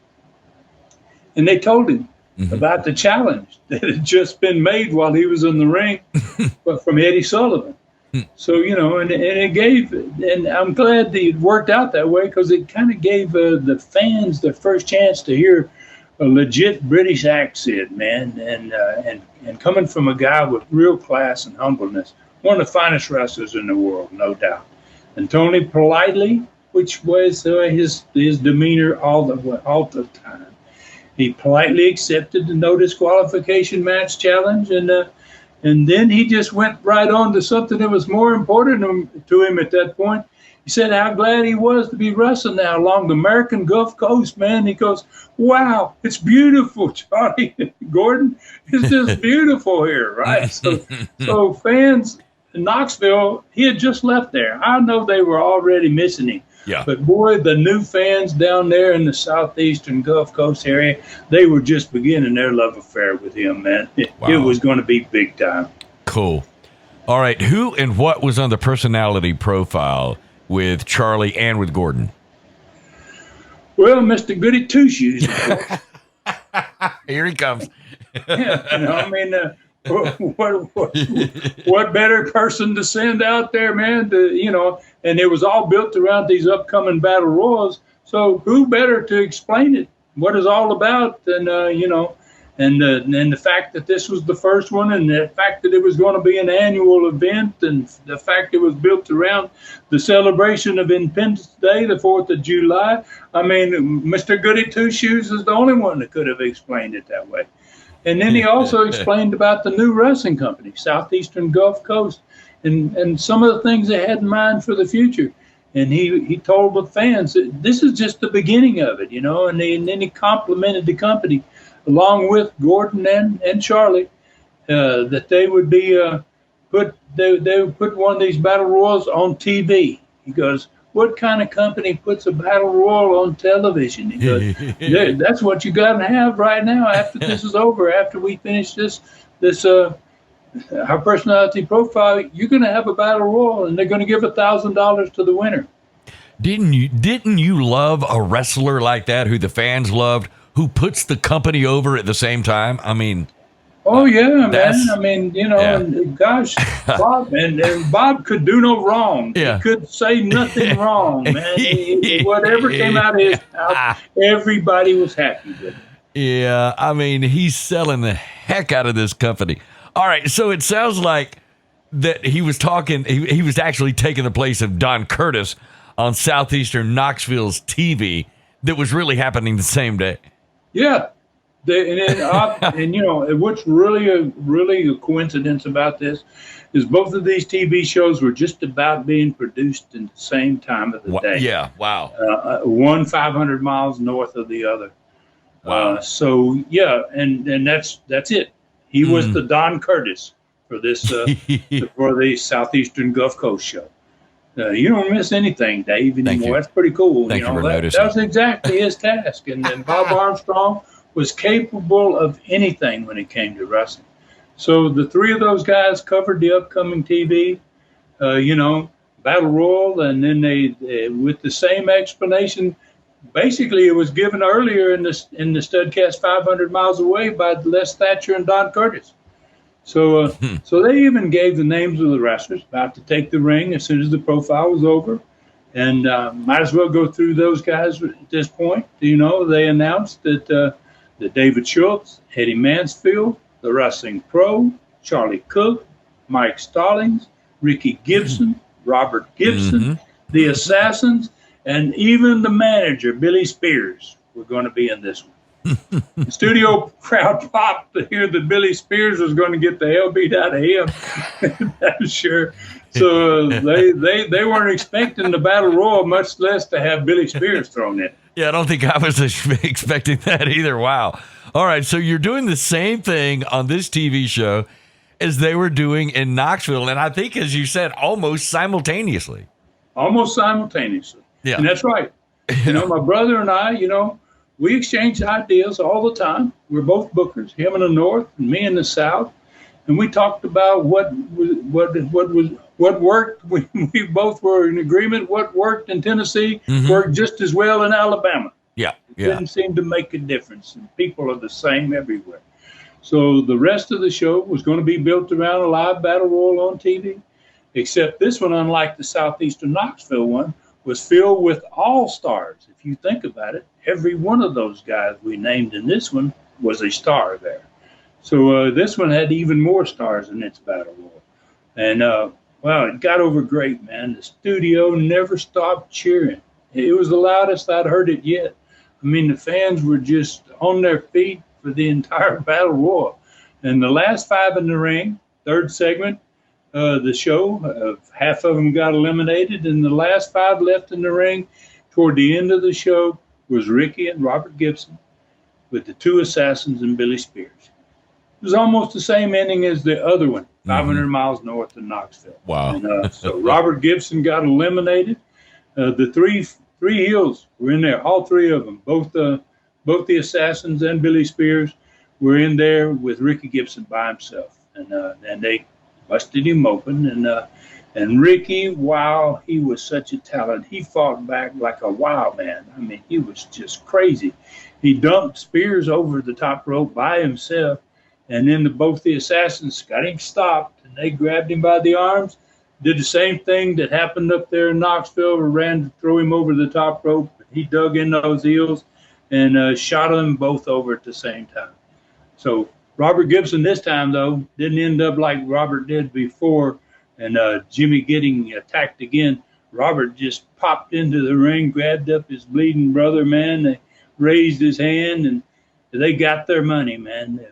And they told him about the challenge that had just been made while he was in the ring from Eddie Sullivan. So, and it gave, and I'm glad that it worked out that way, because it kind of gave the fans their first chance to hear a legit British accent, man, and coming from a guy with real class and humbleness, one of the finest wrestlers in the world, no doubt. And Tony politely, which was his demeanor all the time, he politely accepted the no disqualification match challenge, and then he just went right on to something that was more important to him at that point. He said how glad he was to be wrestling now along the American Gulf Coast, man. He goes, wow, it's beautiful, Charlie. Gordon, it's just beautiful here, right? So fans in Knoxville, he had just left there. I know they were already missing him. Yeah. But boy, the new fans down there in the Southeastern Gulf Coast area, they were just beginning their love affair with him, man. It was going to be big time. Cool. All right. Who and what was on the personality profile with Charlie and with Gordon? Well, Mr. Goody Two Shoes. Here he comes. Yeah, what better person to send out there, man? And it was all built around these upcoming battle royals. So who better to explain it? What it's all about? And and the fact that this was the first one, and the fact that it was going to be an annual event, and the fact it was built around the celebration of Independence Day, the 4th of July. I mean, Mr. Goody Two Shoes is the only one that could have explained it that way. And then he also explained about the new wrestling company, Southeastern Gulf Coast, and some of the things they had in mind for the future. And he told the fans that this is just the beginning of it, and then he complimented the company, along with Gordon and Charlie, that they would be they would put one of these battle royals on TV. He goes, what kind of company puts a battle royal on television? He goes, that's what you got to have right now after this is over, after we finish this our personality profile. You're going to have a battle royal, and they're going to give $1,000 to the winner. Didn't you love a wrestler like that who the fans loved, who puts the company over at the same time? I mean, oh yeah, man. I mean, and gosh, Bob and Bob could do no wrong. Yeah. He could say nothing wrong, man. Whatever came out of his mouth, everybody was happy with it. Yeah, I mean, he's selling the heck out of this company. All right, so it sounds like that he was talking. He was actually taking the place of Don Curtis on Southeastern Knoxville's TV. That was really happening the same day. Yeah. And what's really a coincidence about this is both of these TV shows were just about being produced in the same time of the day. Yeah, wow. One 500 miles north of the other. Wow. And that's it. He was the Don Curtis for this for the Southeastern Gulf Coast show. You don't miss anything, Dave, anymore. That's pretty cool. Thank you for noticing. That was exactly his task. And Bob Armstrong was capable of anything when it came to wrestling. So the three of those guys covered the upcoming TV, Battle Royal, and then they with the same explanation. Basically, it was given earlier in the Studcast 500 miles away by Les Thatcher and Don Curtis. So they even gave the names of the wrestlers about to take the ring as soon as the profile was over. And might as well go through those guys at this point. They announced that David Schultz, Eddie Mansfield, the Wrestling Pro, Charlie Cook, Mike Stallings, Ricky Gibson, Robert Gibson, the Assassins, and even the manager, Billy Spears, were going to be in this one. The studio crowd popped to hear that Billy Spears was going to get the hell beat out of him. I'm sure. So they weren't expecting the Battle Royal, much less to have Billy Spears thrown in. Yeah, I don't think I was expecting that either. Wow. All right, so you're doing the same thing on this TV show as they were doing in Knoxville, and I think, as you said, almost simultaneously. Almost simultaneously. Yeah. And that's right. My brother and I, we exchanged ideas all the time. We're both bookers, him in the North and me in the South. And we talked about what worked. We both were in agreement. What worked in Tennessee worked just as well in Alabama. Yeah. Didn't seem to make a difference. And people are the same everywhere. So the rest of the show was going to be built around a live battle royal on TV, except this one, unlike the Southeastern Knoxville one, was filled with all-stars. If you think about it, every one of those guys we named in this one was a star there. So this one had even more stars in its battle royal. And, wow, it got over great, man. The studio never stopped cheering. It was the loudest I'd heard it yet. I mean, the fans were just on their feet for the entire battle royal. And the last 5 in the ring, third segment, the show, half of them got eliminated, and the last 5 left in the ring toward the end of the show was Ricky and Robert Gibson with the 2 assassins and Billy Spears. It was almost the same ending as the other one, 500 miles north of Knoxville. Wow. And, so Robert Gibson got eliminated. The three heels were in there, all 3 of them, both the assassins and Billy Spears were in there with Ricky Gibson by himself. And they busted him open. And Ricky, wow, he was such a talent. He fought back like a wild man. I mean, he was just crazy. He dumped Spears over the top rope by himself. And then both the assassins got him stopped, and they grabbed him by the arms, did the same thing that happened up there in Knoxville, ran to throw him over the top rope. He dug in those heels and shot them both over at the same time. So Robert Gibson this time, though, didn't end up like Robert did before, and Jimmy getting attacked again. Robert just popped into the ring, grabbed up his bleeding brother, man. They raised his hand, and they got their money, man.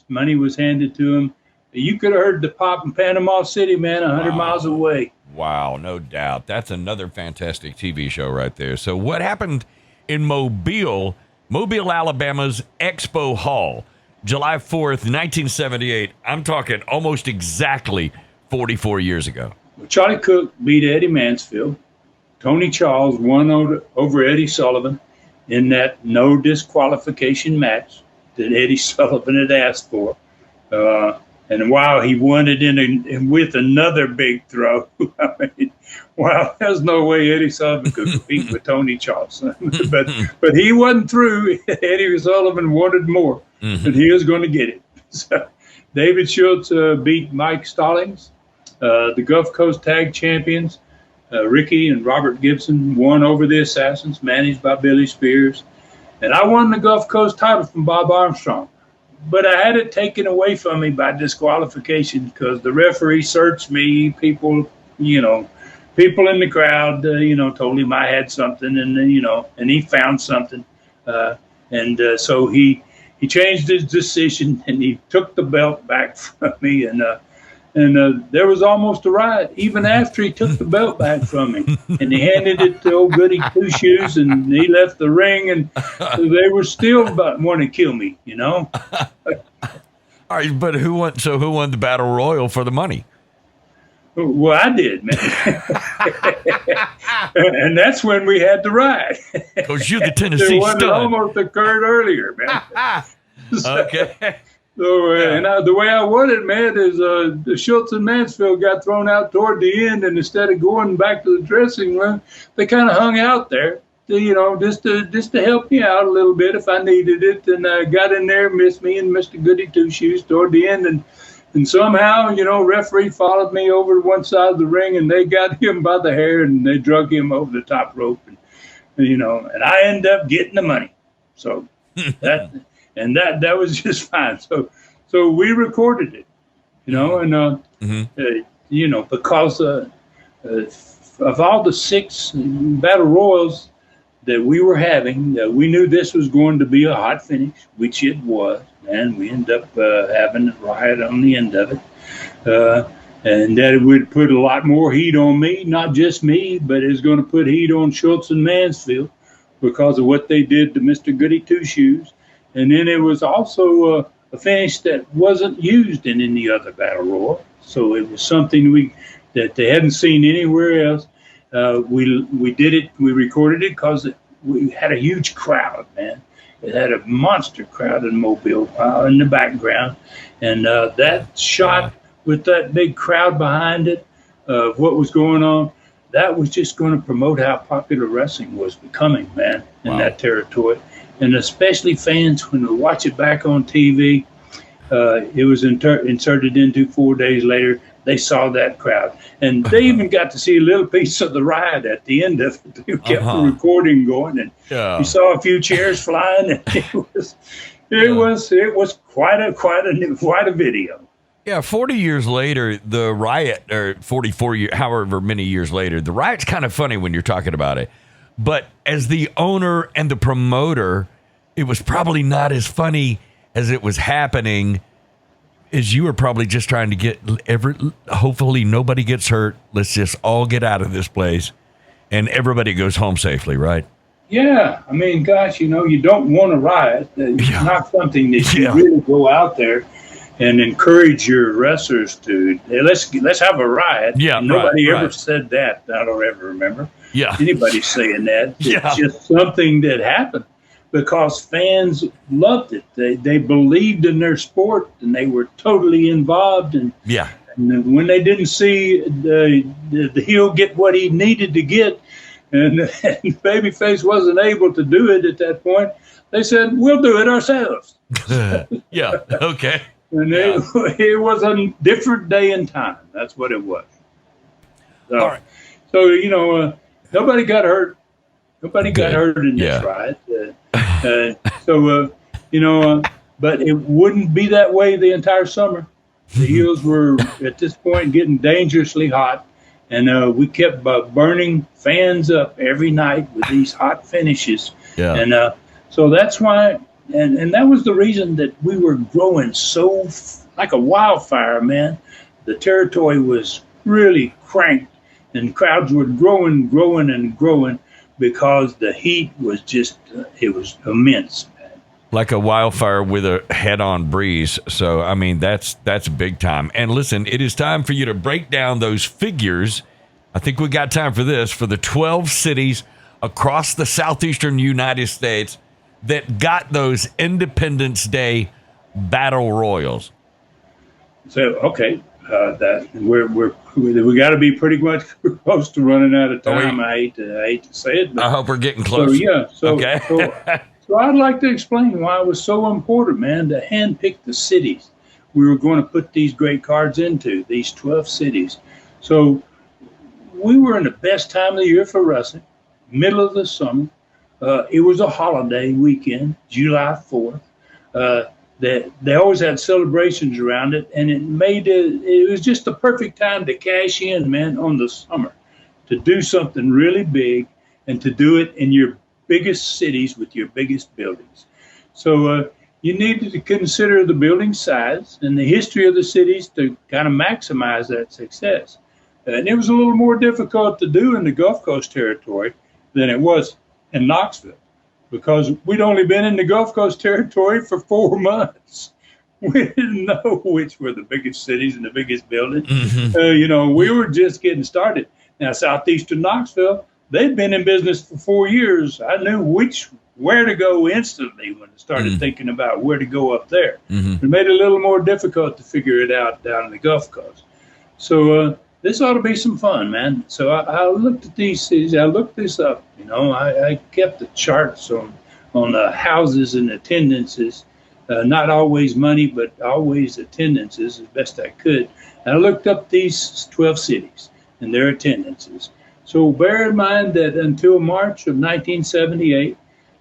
Money was handed to him. You could have heard the pop in Panama City, man, 100 miles away. Wow, no doubt. That's another fantastic TV show right there. So what happened in Mobile, Alabama's Expo Hall, July 4th, 1978? I'm talking almost exactly 44 years ago. Well, Charlie Cook beat Eddie Mansfield. Tony Charles won over Eddie Sullivan in that no disqualification match that Eddie Sullivan had asked for. And wow, he won it with another big throw. I mean, wow, there's no way Eddie Sullivan could compete with Tony Charles. but he wasn't through. Eddie Sullivan wanted more, and he was going to get it. So David Schultz beat Mike Stallings. The Gulf Coast Tag Champions, Ricky and Robert Gibson, won over the Assassins, managed by Billy Spears. And I won the Gulf Coast title from Bob Armstrong. But I had it taken away from me by disqualification because the referee searched me. People in the crowd, told him I had something, and he found something. So he changed his decision, and he took the belt back from me. And there was almost a riot, even after he took the belt back from me. And he handed it to old Goody Two Shoes, and he left the ring, and they were still about wanting to kill me, All right, but who won the Battle Royal for the money? Well, I did, man. And that's when we had the riot. Because you're the Tennessee Stud. It almost occurred earlier, man. Okay. So, and the way I won it, man, is the Schultz and Mansfield got thrown out toward the end, and instead of going back to the dressing room, they kind of hung out there, just to help me out a little bit if I needed it. And I got in there, missed me and Mr. Goody Two Shoes toward the end, and somehow, referee followed me over to one side of the ring, and they got him by the hair, and they drug him over the top rope, and I ended up getting the money. So that. And that was just fine. So we recorded it, because of all the 6 battle royals that we were having, we knew this was going to be a hot finish, which it was. And we ended up having a riot on the end of it. And that it would put a lot more heat on me, not just me, but it's going to put heat on Schultz and Mansfield because of what they did to Mr. Goody Two Shoes. And then it was also a finish that wasn't used in any other battle royal. So it was something that they hadn't seen anywhere else. We did it. We recorded it because we had a huge crowd, man. it had a monster crowd in Mobile in the background. And that shot with that big crowd behind it of what was going on, that was just going to promote how popular wrestling was becoming, man, in that territory. And especially fans, when they watch it back on TV, it was inserted into 4 days later. They saw that crowd. And they even got to see a little piece of the ride at the end of it. They kept the recording going. And you saw a few chairs flying. And it was quite a video. Yeah, 40 years later, the riot, or 44 years, however many years later, the riot's kind of funny when you're talking about it. But as the owner and the promoter, it was probably not as funny as it was happening, as you were probably just trying to get hopefully nobody gets hurt. Let's just all get out of this place and everybody goes home safely, right? Yeah. I mean, gosh, you don't want to riot. It's not something that you really go out there and encourage your wrestlers to, hey, let's have a riot. Yeah. Nobody ever said that. I don't ever remember anybody saying that. It's just something that happened because fans loved it. They believed in their sport and they were totally involved. And when they didn't see the heel get what he needed to get, and Babyface wasn't able to do it at that point, they said, "We'll do it ourselves." Okay. And it was a different day and time. That's what it was. So, all right. So nobody got hurt. Nobody got hurt in this riot. But it wouldn't be that way the entire summer. The heels were at this point getting dangerously hot, and we kept burning fans up every night with these hot finishes. Yeah. And so that's why, and that was the reason that we were growing so like a wildfire, man. The territory was really cranked, and crowds were growing because the heat was just, it was immense. Like a wildfire with a head-on breeze. So, I mean, that's big time. And listen, it is time for you to break down those figures. I think we got time for this, for the 12 cities across the southeastern United States that got those Independence Day battle royals. So, okay, we got to be pretty much close to running out of time. I hate to say it, but I hope we're getting close. So I'd like to explain why it was so important, man, to handpick the cities we were going to put these great cards into, these 12 cities. So we were in the best time of the year for wrestling, middle of the summer. It was a holiday weekend, July 4th. They always had celebrations around it, and it was just the perfect time to cash in, man, on the summer, to do something really big and to do it in your biggest cities with your biggest buildings. So you needed to consider the building size and the history of the cities to kind of maximize that success. And it was a little more difficult to do in the Gulf Coast territory than it was in Knoxville, because we'd only been in the Gulf Coast territory for 4 months. We didn't know which were the biggest cities and the biggest buildings. Mm-hmm. We were just getting started. Now, Southeastern Knoxville, they'd been in business for 4 years. I knew where to go instantly when I started thinking about where to go up there. Mm-hmm. It made it a little more difficult to figure it out down in the Gulf Coast. So this ought to be some fun, man. So I looked at these cities. I looked this up. I kept the charts on the houses and attendances, not always money, but always attendances as best I could. And I looked up these 12 cities and their attendances. So bear in mind that until March of 1978,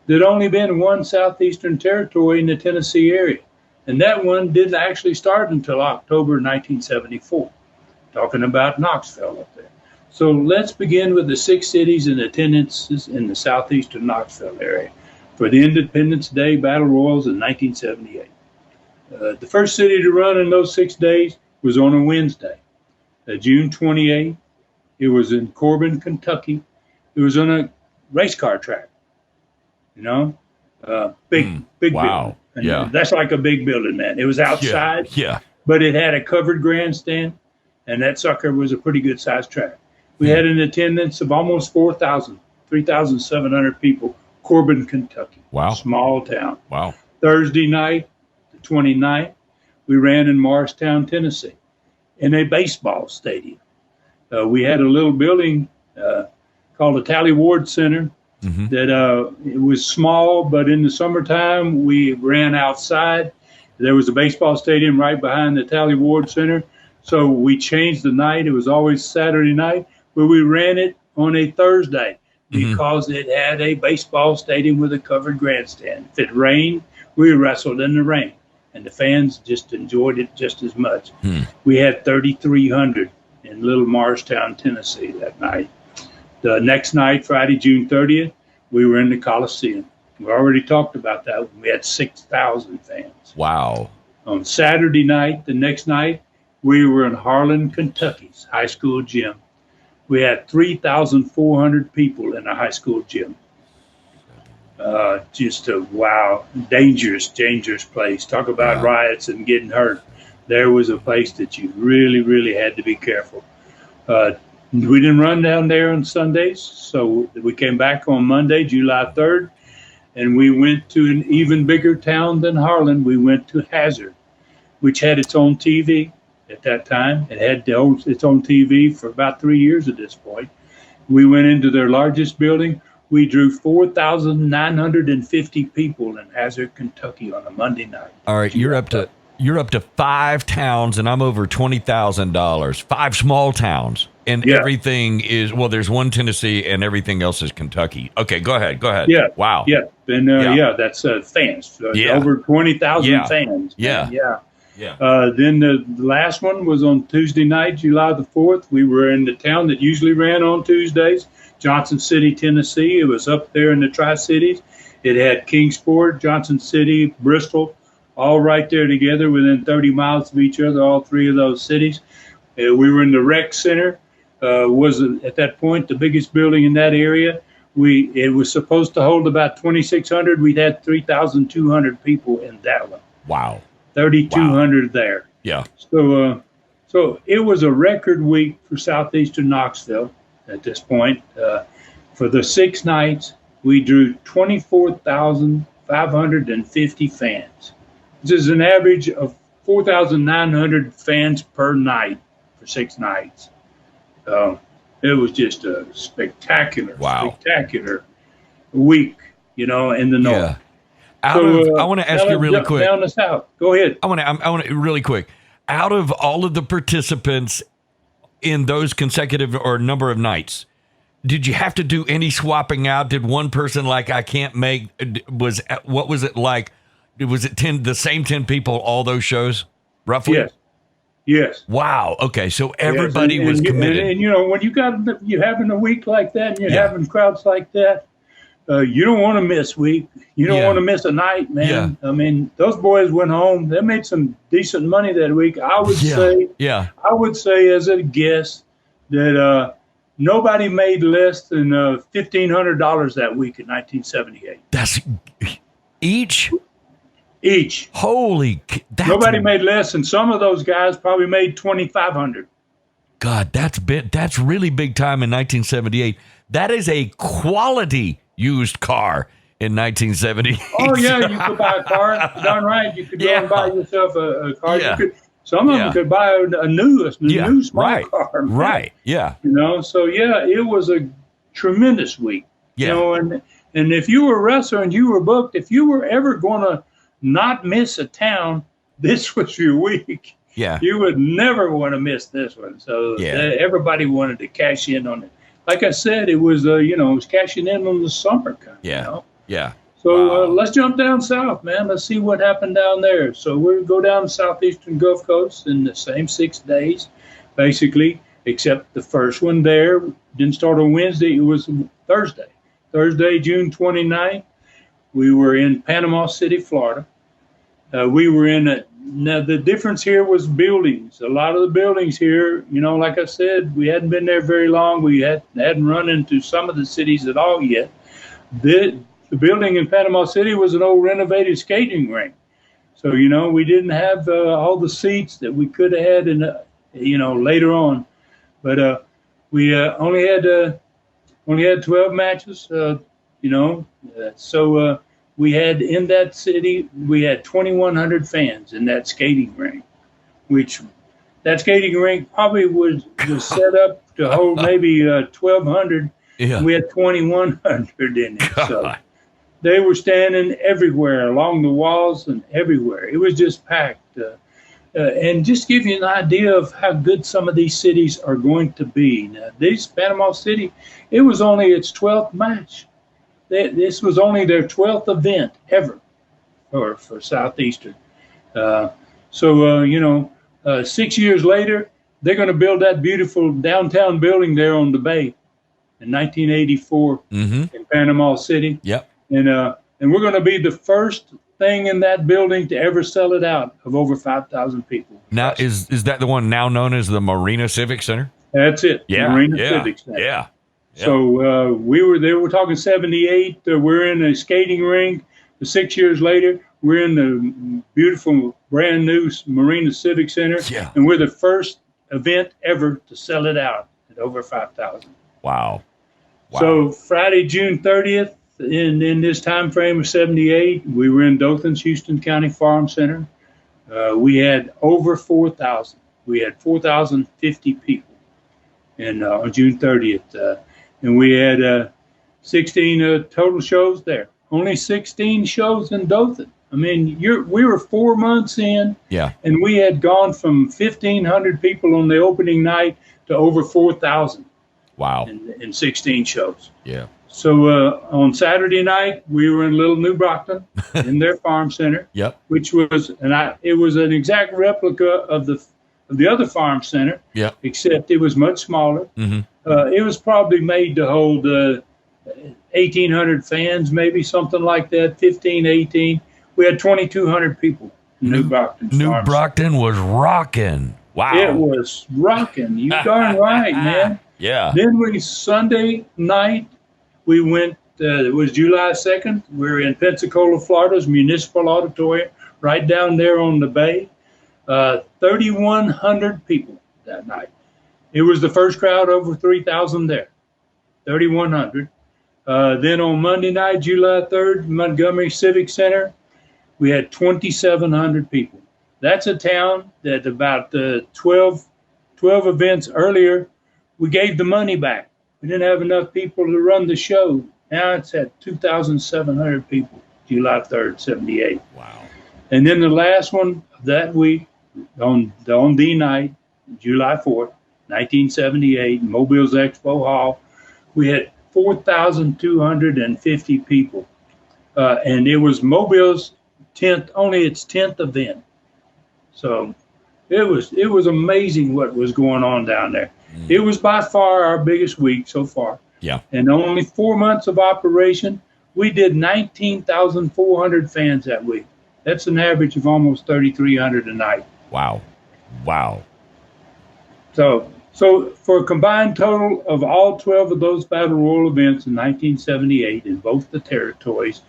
there'd only been one Southeastern territory in the Tennessee area. And that one didn't actually start until October 1974, talking about Knoxville up there. So let's begin with the 6 cities and attendances in the Southeastern Knoxville area for the Independence Day Battle Royals in 1978. The first city to run in those 6 days was on a Wednesday, June 28th. It was in Corbin, Kentucky. It was on a race car track, big wow. building. And that's like a big building, man. It was outside, but it had a covered grandstand, and that sucker was a pretty good sized track. We had an attendance of almost 4,000, 3,700 people Corbin, Kentucky. Wow. Small town. Wow. Thursday night, the 29th, we ran in Morristown, Tennessee, in a baseball stadium. We had a little building called the Tally Ward Center that it was small, but in the summertime, we ran outside. There was a baseball stadium right behind the Tally Ward Center. So we changed the night. It was always Saturday night, but we ran it on a Thursday because it had a baseball stadium with a covered grandstand. If it rained, we wrestled in the rain, and the fans just enjoyed it just as much. We had 3,300 in Little Morristown, Tennessee that night. The next night, Friday, June 30th, we were in the Coliseum. We already talked about that. We had 6,000 fans. Wow. On Saturday night, the next night, we were in Harlan, Kentucky's high school gym. We had 3,400 people in a high school gym. Just a dangerous place. Talk about riots and getting hurt. There was a place that you really, really had to be careful. We didn't run down there on Sundays, so we came back on Monday, July 3rd, and we went to an even bigger town than Harlan. We went to Hazard, which had its own TV at that time. It had its own TV for about 3 years at this point. We went into their largest building. We drew 4,950 people in Hazard, Kentucky on a Monday night. All right, you're up to 5 towns, and I'm over $20,000. 5 small towns, and everything is there's one Tennessee, and everything else is Kentucky. Okay, go ahead. Yeah. Wow. Yeah. And that's fans. Over 20,000 fans. Yeah. Then the last one was on Tuesday night, July the 4th. We were in the town that usually ran on Tuesdays, Johnson City, Tennessee. It was up there in the Tri-Cities. It had Kingsport, Johnson City, Bristol, all right there together within 30 miles of each other, all 3 of those cities. We were in the rec center, was at that point the biggest building in that area. It was supposed to hold about 2,600. We'd had 3,200 people in that one. Wow. 3,200 there. Yeah. So it was a record week for Southeastern Knoxville at this point. For the 6 nights, we drew 24,550 fans. This is an average of 4,900 fans per night for 6 nights. It was just a spectacular week, in the north. Yeah. I want to ask you really quick. Down the south. Go ahead. I want to really quick. Out of all of the participants in those consecutive or number of nights, did you have to do any swapping out? Did one person I can't make? What was it like? Was it the same 10 people all those shows roughly? Yes. Wow. Okay. So everybody was committed. And when you're having a week like that and you're having crowds like that, you don't want to miss week. You don't want to miss a night, man. Yeah. I mean, those boys went home. They made some decent money that week. I would say as a guess that nobody made less than $1,500 that week in 1978. That's each. Holy! Nobody made less, and some of those guys probably made $2,500. God, that's really big time in 1978. That is a quality used car in 1978. Oh yeah, you could buy a car. Darn right, you could go and buy yourself a car. Yeah. Some of them could buy a new small car. Man. Right. Yeah. So it was a tremendous week. Yeah. And if you were a wrestler and you were booked, if you were ever going to not miss a town, this was your week. Yeah. You would never want to miss this one. So everybody wanted to cash in on it. Like I said, it was it was cashing in on the summer kind. Yeah. Yeah. So let's jump down south, man. Let's see what happened down there. So we'll go down the southeastern Gulf Coast in the same 6 days, basically, except the first one there didn't start on Wednesday. It was Thursday. Thursday, June 29th. We were in Panama City, Florida. We were now the difference here was buildings. A lot of the buildings here, like I said, we hadn't been there very long. We hadn't run into some of the cities at all yet. The building in Panama City was an old renovated skating rink. So, we didn't have all the seats that we could have had later on. But we only had 12 matches. you know. So we had in that city, we had 2,100 fans in that skating rink, which that skating rink probably was set up to hold maybe 1,200. Yeah. We had 2,100 in it. God. So they were standing everywhere, along the walls and everywhere. It was just packed. And just give you an idea of how good some of these cities are going to be. Now, this Panama City, it was only its 12th match. This was only their 12th event ever for Southeastern. 6 years later, they're going to build that beautiful downtown building there on the bay in 1984 in Panama City. Yep. And we're going to be the first thing in that building to ever sell it out of over 5,000 people. Now, is that the one now known as the Marina Civic Center? That's it. Yeah. Marina Yeah. Civic Center. Yeah. So they were talking 78. We're in a skating rink. 6 years later, we're in the beautiful, brand new Marina Civic Center. Yeah. And we're the first event ever to sell it out at over 5,000. Wow. So Friday, June 30th, in this time frame of 78, we were in Dothan's Houston County Farm Center. We had over 4,000. We had 4,050 people on June 30th. And we had 16 total shows there. Only 16 shows in Dothan. I mean, we were 4 months in, and we had gone from 1,500 people on the opening night to over 4,000. Wow. In 16 shows. Yeah. So on Saturday night, we were in Little New Brockton in their farm center. Yep. Which was it was an exact replica of the other farm center. Yep. Except it was much smaller. Mm-hmm. It was probably made to hold 1,800 fans, maybe something like that. 15, 18. We had 2,200 people in New Brockton. New Brockton was rocking. Wow. It was rocking. You darn right, man. Yeah. Then Sunday night, we went, it was July 2nd. We were in Pensacola, Florida's Municipal Auditorium, right down there on the bay. 3,100 people that night. It was the first crowd over 3,000 there. 3,100. Then on Monday night, July 3rd, Montgomery Civic Center, we had 2,700 people. That's a town that about 12 events earlier, we gave the money back. We didn't have enough people to run the show. Now it's at 2,700 people, July 3rd, 78. Wow. And then the last one of that week, on the night, July 4th, 1978, Mobile's Expo Hall, we had 4,250 people. And it was Mobile's only its 10th event. So it was amazing what was going on down there. It was by far our biggest week so far. Yeah. And only 4 months of operation, we did 19,400 fans that week. That's an average of almost 3,300 a night. Wow. So for a combined total of all 12 of those Battle Royal events in 1978 in both the territories,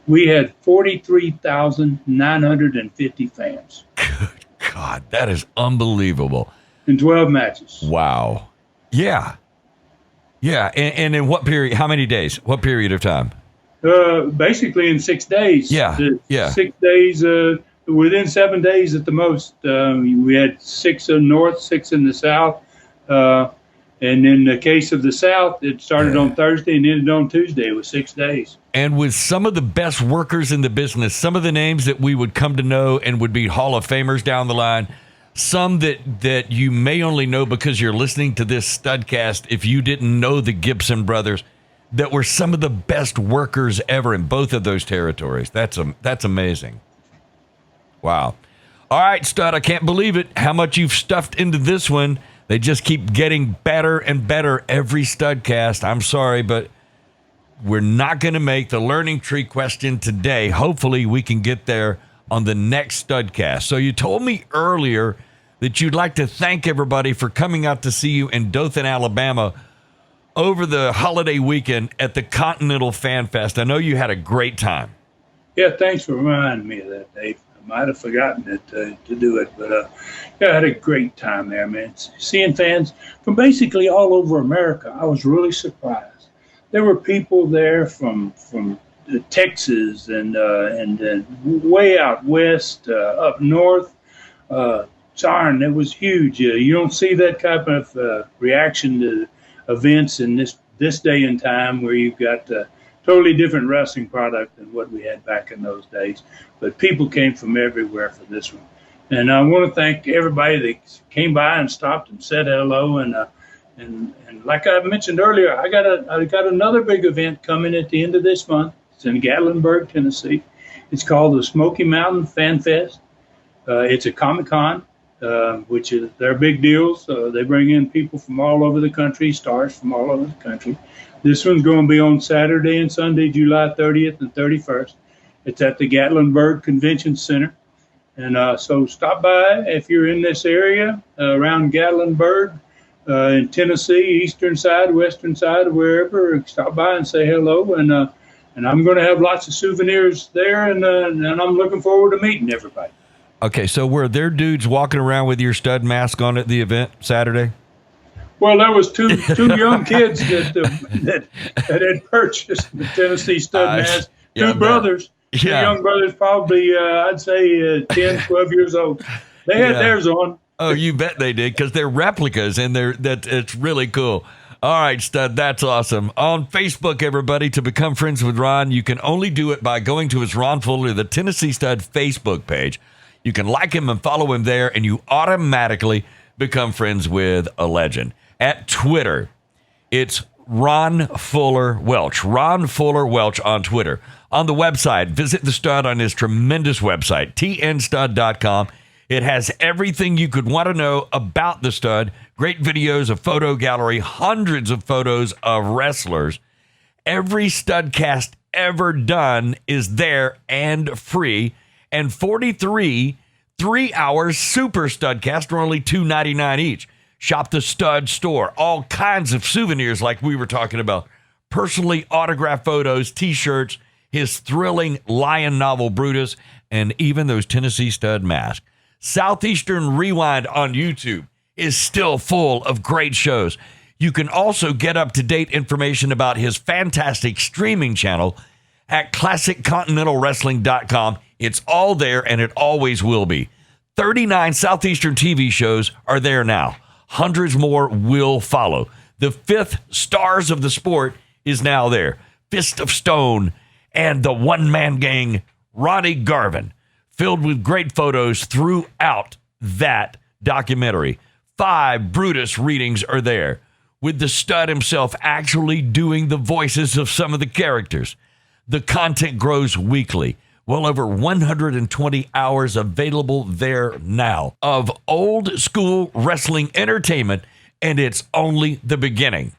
we had 43,950 fans. Good God, that is unbelievable. In 12 matches. Wow. Yeah. And in what period? How many days? What period of time? Basically in 6 days. Yeah. 6 days, within 7 days at the most. We had 6 in the north, 6 in the south. And in the case of the south, it started on Thursday and ended on Tuesday. It was 6 days. And with some of the best workers in the business, some of the names that we would come to know and would be Hall of Famers down the line, some that you may only know because you're listening to this Studcast if you didn't know the Gibson brothers, that were some of the best workers ever in both of those territories. That's amazing. Wow. All right, Stud, I can't believe it, how much you've stuffed into this one. They just keep getting better and better every Studcast. I'm sorry, but we're not going to make the learning tree question today. Hopefully we can get there on the next Studcast. So you told me earlier that you'd like to thank everybody for coming out to see you in Dothan, Alabama over the holiday weekend at the Continental Fan Fest. I know you had a great time. Yeah, thanks for reminding me of that, Dave. I might have forgotten it to do it, but I had a great time there, man. Seeing fans from basically all over America, I was really surprised. there were people there from Texas and way out west, up north. Darn, it was huge. You don't see that type of reaction to events in this day and time, where you've got totally different wrestling product than what we had back in those days. But people came from everywhere for this one. And I want to thank everybody that came by and stopped and said hello. And like I mentioned earlier, I got another big event coming at the end of this month. It's in Gatlinburg, Tennessee. It's called the Smoky Mountain Fan Fest. It's a Comic-Con, which is their big deals. They bring in people from all over the country, stars from all over the country. This one's going to be on Saturday and Sunday, July 30th and 31st. It's at the Gatlinburg Convention Center. And so stop by if you're in this area around Gatlinburg, in Tennessee, eastern side, western side, wherever. Stop by and say hello. And I'm going to have lots of souvenirs there, and I'm looking forward to meeting everybody. Okay, so were there dudes walking around with your stud mask on at the event Saturday? Well, there was two young kids that had purchased the Tennessee stud mask. Two brothers. Two young brothers, probably, I'd say 10, 12 years old. They had theirs on. Oh, you bet they did, because they're replicas, and it's really cool. All right, Stud, that's awesome. On Facebook, everybody, to become friends with Ron, you can only do it by going to his Ron Fuller, the Tennessee Stud Facebook page. You can like him and follow him there, and you automatically become friends with a legend. At Twitter, it's Ron Fuller Welch. Ron Fuller Welch on Twitter. On the website, visit the Stud on his tremendous website, tnstud.com. It has everything you could want to know about the Stud. Great videos, a photo gallery, hundreds of photos of wrestlers. Every Studcast ever done is there and free. And 43 3-hour super Studcast are only $2.99 each. Shop the Stud store. All kinds of souvenirs like we were talking about. Personally autographed photos, T-shirts, his thrilling Lion novel Brutus, and even those Tennessee Stud masks. Southeastern Rewind on YouTube is still full of great shows. You can also get up-to-date information about his fantastic streaming channel at ClassicContinentalWrestling.com. It's all there, and it always will be. 39 Southeastern TV shows are there now. Hundreds more will follow. The 5th Stars of the Sport is now there. Fist of Stone and the one-man gang, Ronnie Garvin, filled with great photos throughout that documentary. 5 Brutus readings are there, with the Stud himself actually doing the voices of some of the characters. The content grows weekly. Well over 120 hours available there now of old school wrestling entertainment, and it's only the beginning.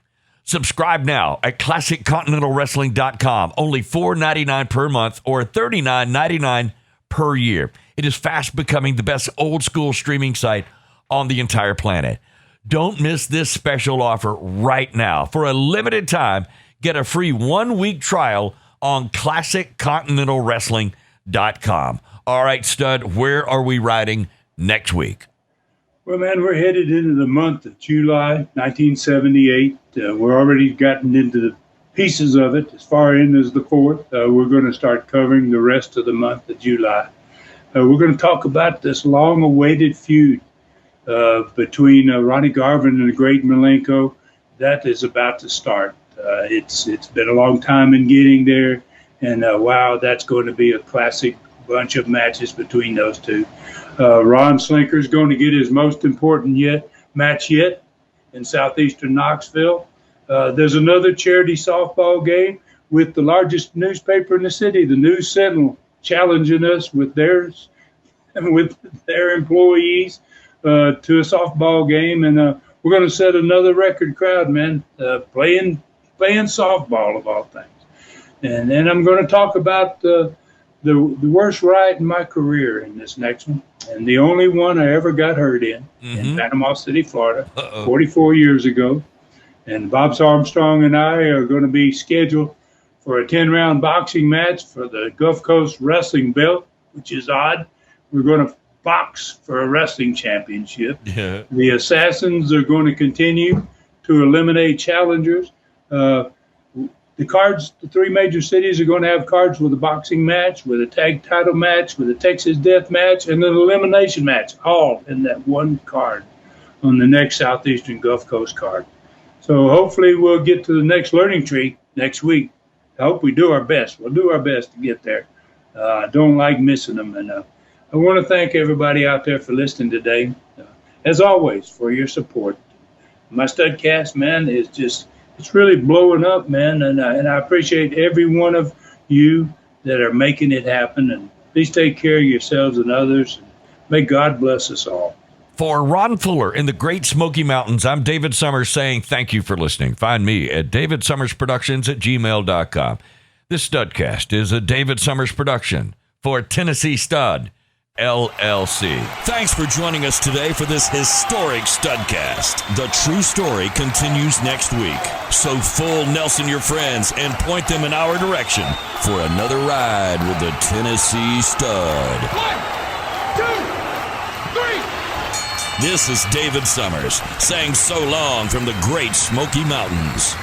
Subscribe now at ClassicContinentalWrestling.com. Only $4.99 per month or $39.99 per year. It is fast becoming the best old school streaming site on the entire planet. Don't miss this special offer right now. For a limited time, get a free 1-week trial on ClassicContinentalWrestling.com. All right, Stud, where are we riding next week? Well, man, we're headed into the month of July 1978. We're already gotten into the pieces of it as far in as the 4th. We're going to start covering the rest of the month of July. We're going to talk about this long-awaited feud between Ronnie Garvin and the great Malenko. That is about to start. It's been a long time in getting there, and wow, that's going to be a classic bunch of matches between those two. Ron Slinker's going to get his most important match yet in Southeastern Knoxville. There's another charity softball game with the largest newspaper in the city, the News Sentinel, challenging us with theirs and with their employees to a softball game, and we're going to set another record crowd, man, playing softball of all things. And then I'm going to talk about the worst ride in my career in this next one, and the only one I ever got hurt in Panama City, Florida, 44 years ago. And Bob Armstrong and I are going to be scheduled for a 10-round boxing match for the Gulf Coast Wrestling Belt, which is odd. We're going to box for a wrestling championship. Yeah. The Assassins are going to continue to eliminate challengers. the cards, the 3 major cities are going to have cards with a boxing match, with a tag title match, with a Texas death match, and an elimination match, all in that one card on the next Southeastern Gulf Coast card. So hopefully we'll get to the next learning tree next week. I hope we do our best. We'll do our best to get there. I don't like missing them. And I want to thank everybody out there for listening today. As always, for your support. My Studcast, man, is just, it's really blowing up, man. And I appreciate every one of you that are making it happen. And please take care of yourselves and others. May God bless us all. For Ron Fuller in the Great Smoky Mountains, I'm David Summers saying thank you for listening. Find me at davidsummersproductions@gmail.com. This Studcast is a David Summers production for Tennessee Stud, LLC. Thanks for joining us today for this historic Studcast. The true story continues next week. So full Nelson your friends and point them in our direction for another ride with the Tennessee Stud. 1, 2, 3. This is David Summers saying so long from the Great Smoky Mountains.